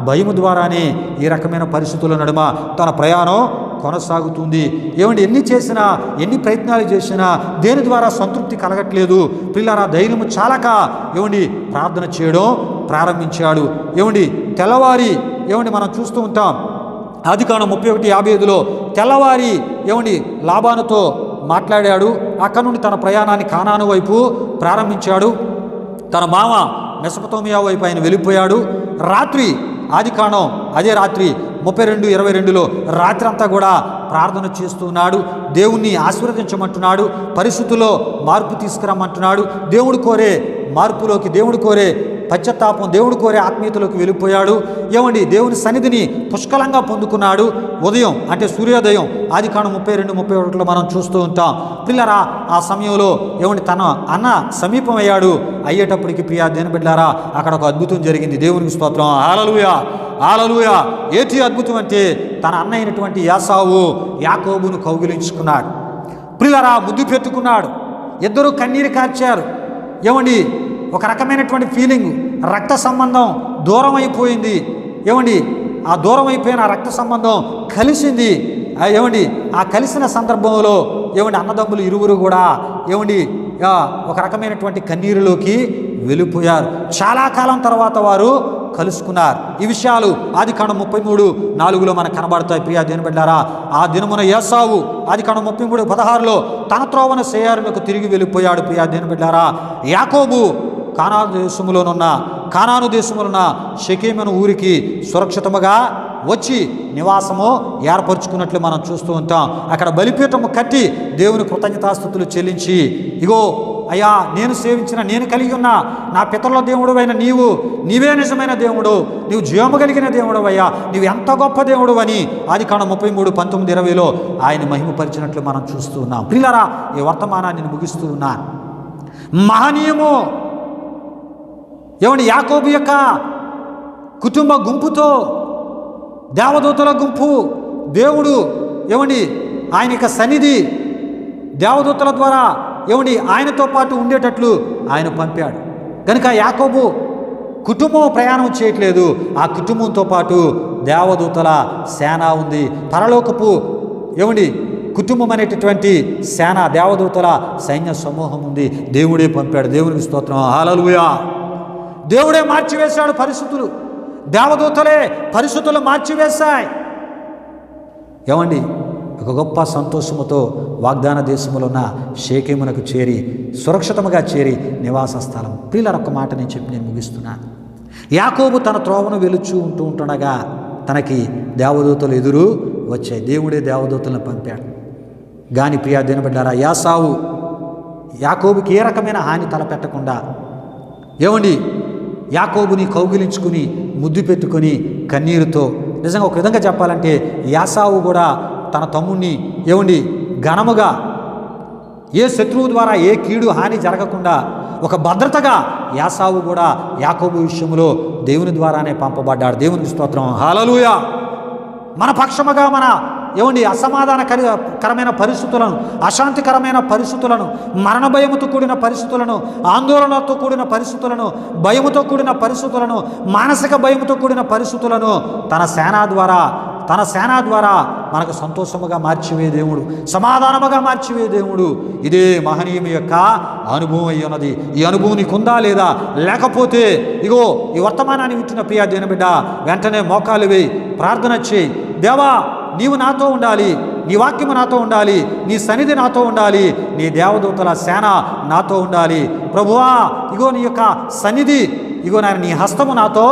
భయము ద్వారానే ఈ రకమైన పరిస్థితుల నడుమ తన ప్రయాణం కొనసాగుతుంది. ఏమండి ఎన్ని చేసినా ఎన్ని ప్రయత్నాలు చేసినా దేని ద్వారా సంతృప్తి కలగట్లేదు. పిల్లరా ధైర్యము చాలక ఏమండి ప్రార్థన చేయడం ప్రారంభించాడు. ఏమండి తెల్లవారి ఏమండి మనం చూస్తూ ఉంటాం ఆదికాండం 31:55 తెల్లవారి ఏమండి లాబానుతో మాట్లాడాడు. అక్కడి నుండి తన ప్రయాణాన్ని కానాను వైపు ప్రారంభించాడు. తన మామ మెసొపొతామియా వైపు ఆయన వెళ్ళిపోయాడు. రాత్రి ఆదికాండం అదే రాత్రి 32:22 రాత్రి అంతా కూడా ప్రార్థన చేస్తున్నాడు. దేవుణ్ణి ఆశీర్వదించమంటున్నాడు, పరిస్థితుల్లో మార్పు తీసుకురమ్మంటున్నాడు. దేవుడు కోరే మార్పులోకి, దేవుడు కోరే పశ్చాత్తాపం, దేవుడు కోరే ఆత్మీయతలోకి వెళ్ళిపోయాడు. ఏమండి దేవుని సన్నిధిని పుష్కలంగా పొందుకున్నాడు. ఉదయం అంటే సూర్యోదయం ఆదికాండం 32-31 మనం చూస్తూ ఉంటాం. పిల్లరా ఆ సమయంలో ఏమండి తన అన్న సమీపమయ్యాడు. అయ్యేటప్పటికి ప్రియా దేవుని బిడ్డలారా అక్కడ ఒక అద్భుతం జరిగింది. దేవునికి స్తోత్రం, హల్లెలూయా హల్లెలూయా. ఏటి అద్భుతం అంటే తన అన్న అయినటువంటి యాసావు యాకోబును కౌగిలించుకున్నాడు. పిల్లరా ముద్దు పెట్టుకున్నాడు. ఇద్దరు కన్నీరు కార్చారు. ఏమండి ఒక రకమైనటువంటి ఫీలింగ్, రక్త సంబంధం దూరం అయిపోయింది. ఏమండి ఆ దూరం అయిపోయిన రక్త సంబంధం కలిసింది. ఏమండి ఆ కలిసిన సందర్భంలో ఏమండి అన్నదమ్ములు ఇరువురు కూడా ఏమండి ఒక రకమైనటువంటి కన్నీరులోకి వెళ్ళిపోయారు. చాలా కాలం తర్వాత వారు కలుసుకున్నారు. ఈ విషయాలు ఆదికాండం 33:4 మనకు కనబడతాయి. ప్రియా దేవుని బిడ్డలారా, ఆ దినమున ఏసావు ఆదికాండం 33:16 తన త్రోవన సేయారులకు తిరిగి వెళ్ళిపోయాడు. ప్రియా దేవుని బిడ్డలారా, యాకోబు కానాను దేశములున్న షెకెము ఊరికి సురక్షితముగా వచ్చి నివాసము ఏర్పరచుకున్నట్లు మనం చూస్తూ ఉంటాం. అక్కడ బలిపీఠము కట్టి దేవుని కృతజ్ఞతాస్తుతులు చెల్లించి, ఇగో అయ్యా, నేను కలిగి ఉన్న నా పితరుల దేవుడు అయిన నీవే నిజమైన దేవుడు, నీవు జీవము కలిగిన దేవుడు అయ్యా, నీవు ఎంత గొప్ప దేవుడు అని ఆదికాండం 33:19-20 ఆయన మహిమపరిచినట్లు మనం చూస్తూ ఉన్నాం. ప్రియులారా, ఈ వర్తమానాన్ని ముగిస్తూ ఉన్నాను. మహనీయము యాకోబు యొక్క కుటుంబ గుంపుతో దేవదూతల గుంపు దేవుడు ఆయన యొక్క సన్నిధి దేవదూతల ద్వారా ఆయనతో పాటు ఉండేటట్లు ఆయన పంపాడు. కనుక యాకోబు కుటుంబం ప్రయాణం చేయట్లేదు, ఆ కుటుంబంతో పాటు దేవదూతల సేన ఉంది. పరలోకపు కుటుంబం అనేటటువంటి సేన, దేవదూతల సైన్య సమూహం ఉంది. దేవుడే పంపాడు. దేవునికి స్తోత్రం, హల్లెలూయా. దేవుడే మార్చివేశాడు పరిస్థితులు. దేవదూతలే పరిస్థితులు మార్చివేశాయి. ఒక గొప్ప సంతోషముతో వాగ్దాన దేశములో ఉన్న షేకెమునకు చేరి సురక్షితముగా చేరి నివాస స్థలం. ప్రియులారా, ఒక్క మాట నేను చెప్పి నేను ముగిస్తున్నాను. యాకోబు తన త్రోవను వెలుచు ఉంటుండగా తనకి దేవదూతలు ఎదురు వచ్చాయి. దేవుడే దేవదూతలను పంపాడు. గాని ప్రియా దేవుని బిడ్డలారా, యాకోబుకి ఏ రకమైన హాని తలపెట్టకుండా యాకోబుని కౌగిలించుకుని ముద్దు పెట్టుకొని కన్నీరుతో, నిజంగా ఒక విధంగా చెప్పాలంటే యాసావు కూడా తన తమ్ముణ్ణి ఘనముగా ఏ శత్రువు ద్వారా ఏ కీడు హాని జరగకుండా ఒక భద్రతగా యాసావు కూడా యాకోబు విషయంలో దేవుని ద్వారానే పంపబడ్డాడు. దేవునికి స్తోత్రం, హల్లెలూయా. మన పక్షముగా మన అసమాధానకరమైన పరిస్థితులను, అశాంతికరమైన పరిస్థితులను, మరణ భయముతో కూడిన పరిస్థితులను, ఆందోళనతో కూడిన పరిస్థితులను, భయముతో కూడిన పరిస్థితులను, మానసిక భయముతో కూడిన పరిస్థితులను తన సేన ద్వారా మనకు సంతోషముగా మార్చివే దేవుడు, సమాధానముగా మార్చివే దేవుడు. ఇదే మహనీయుని యొక్క అనుభవం అయి ఉన్నది. ఈ అనుభవం నీకుందా లేదా? లేకపోతే ఇగో ఈ వర్తమానాన్ని వింటున్న ప్రియా దేవుని బిడ్డ, వెంటనే మోకాలు వేయి, ప్రార్థన చేయి. దేవా, నీవు నాతో ఉండాలి, నీ వాక్యము నాతో ఉండాలి, నీ సన్నిధి నాతో ఉండాలి, నీ దేవదూతల సేన నాతో ఉండాలి. ప్రభువా, ఇగో నీ యొక్క సన్నిధి, ఇగో నాయన నీ హస్తము నాతో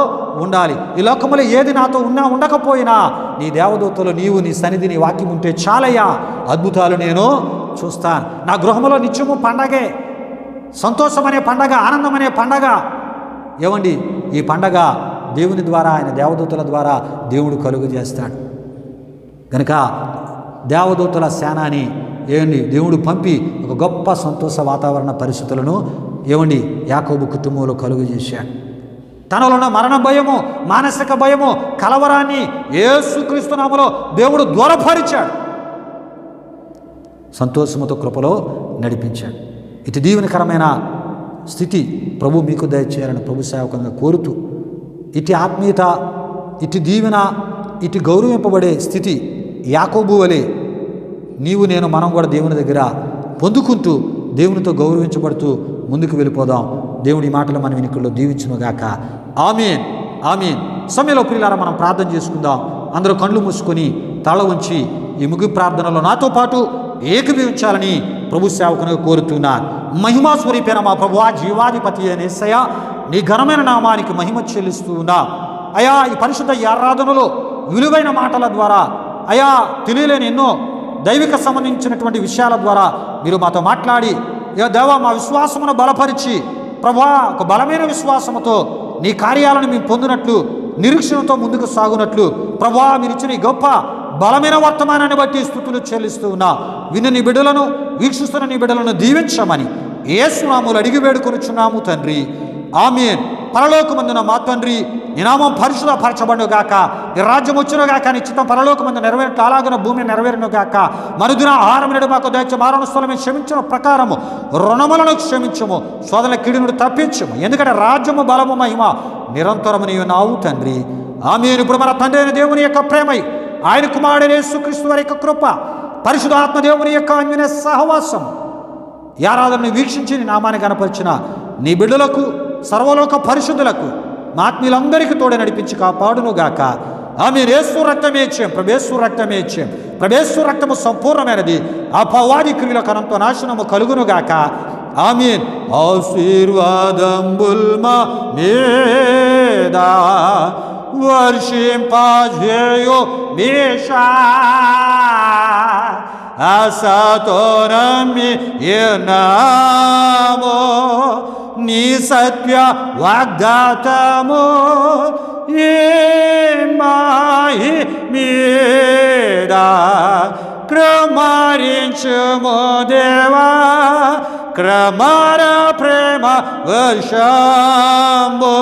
ఉండాలి. ఈ లోకములో ఏది నాతో ఉండకపోయినా నీ దేవదూతలు, నీవు, నీ సన్నిధి, నీ వాక్యం ఉంటే చాలయ్యా, అద్భుతాలు నేను చూస్తాను. నా గృహంలో నిత్యము పండగే, సంతోషమనే పండగ, ఆనందమనే పండగ. ఈ పండగ దేవుని ద్వారా, ఆయన దేవదూతల ద్వారా దేవుడు కలుగు చేస్తాడు. కనుక దేవదూతల సేనాని దేవుడు పంపి ఒక గొప్ప సంతోష వాతావరణ పరిస్థితులను యాకోబు కుటుంబంలో కలుగు చేశాడు. తనలో ఉన్న మరణ భయము, మానసిక భయము, కలవరాన్ని యేసుక్రీస్తు నామములో దేవుడు దూరపరిచాడు. సంతోషముతో కృపలో నడిపించాడు. ఇటు దీవెనకరమైన స్థితి ప్రభు మీకు దయచేయాలని ప్రభు సేవకంగా కోరుతూ, ఇటు ఆత్మీయత, ఇటు దీవెన, ఇటు గౌరవింపబడే స్థితి యాకోబు వలె మనం కూడా దేవుని దగ్గర పొందుకుంటూ దేవునితో గౌరవించబడుతూ ముందుకు వెళ్ళిపోదాం. దేవుడి మాటలు మన వినికిల్లో దీవించునుగాక. ఆమేన్, ఆమేన్. సమయంలో ప్రియులారా, మనం ప్రార్థన చేసుకుందాం. అందరూ కళ్ళు మూసుకొని తల ఉంచి ఈ ముగింపు ప్రార్థనలో నాతో పాటు ఏకీభవించాలని ప్రభు సేవకునిగా కోరుతున్నాను. మహిమా స్వరూపైన మా ప్రభువా, జీవాధిపతి అయిన యేసయ్యా, నీ ఘనమైన నామానికి మహిమ చెల్లిస్తూ ఉన్నా. అయా, ఈ పరిశుద్ధ ఆరాధనలో విలువైన మాటల ద్వారా, అయా, తెలియలేని ఎన్నో దైవిక సంబంధించినటువంటి విషయాల ద్వారా మీరు మాతో మాట్లాడి, దేవా, మా విశ్వాసమును బలపరిచి ప్రభువా, ఒక బలమైన విశ్వాసముతో నీ కార్యాలను మేము పొందినట్లు, నిరీక్షణతో ముందుకు సాగునట్లు ప్రభువా, మీరు ఇచ్చిన ఈ గొప్ప బలమైన వర్తమానాన్ని బట్టి స్తుతులు చెల్లిస్తూ ఉన్నా. విన్న నీ బిడ్డలను, వీక్షిస్తున్న నీ బిడ్డలను దీవించమని యేసు నామములో అడిగి వేడుకొనుచున్నాము తండ్రి. ఆమేన్. పరలోకమందున మా తండ్రి, నీ నామం పరిశుద్ధపరచబడుగాక, నీ రాజ్యం వచ్చునుగాక, నీ చిత్తం పరలోకమందు నెరవేరినట్లు అలాగున భూమి నెరవేరునుగాక. మరుదిన ఆహారం నేడు మాకు దయచు, మారణ స్థలమే క్షమించిన ప్రకారము రుణములను క్షమించము, శోధన కీడును తప్పించము. ఎందుకంటే రాజ్యము, బలము, మహిమ నిరంతరము నీవు నావు తండ్రి. ఆమేన్. ఇప్పుడు మన తండ్రి అయిన దేవుని యొక్క ప్రేమై, ఆయన కుమారుడైన యేసుక్రీస్తు వారి యొక్క కృప, పరిశుద్ధాత్మ దేవుని యొక్క అన్యోన్య సహవాసం, ఈ ఆరాధనను వీక్షించి నీ నామాన్ని కనపరిచిన నీ బిడ్డలకు, సర్వలోక పరిశుద్ధులకు మా ఆత్మీయులందరికీ తోడే నడిపించి కాపాడునుగాక. ఆమేన్. యేసు రక్తమే ఇచ్చాం, ప్రభేశ్వర రక్తమే ఇచ్చాం. ప్రభేశ్వర రక్తము సంపూర్ణమైనది. అపవాది క్రియలకు అనంత నాశనము కలుగునుగాక. ఆమేన్. ఆశీర్వాదంబుల్ మా మీద వర్షింపజేయు మీషా అసతోనమి నామో నీ సత్య వాగ్దాతము మాయి మీద క్రమరించుము దేవా, క్రమర ప్రేమ వర్షంబు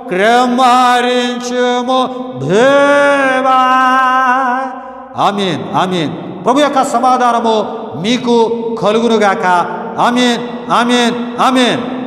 క్రమరించుము దేవా. ఆమేన్. ఆమేన్. ప్రభు యొక్క సమాధానము మీకు కలుగునుగాక. ఆమేన్. ఆమేన్. ఆమేన్.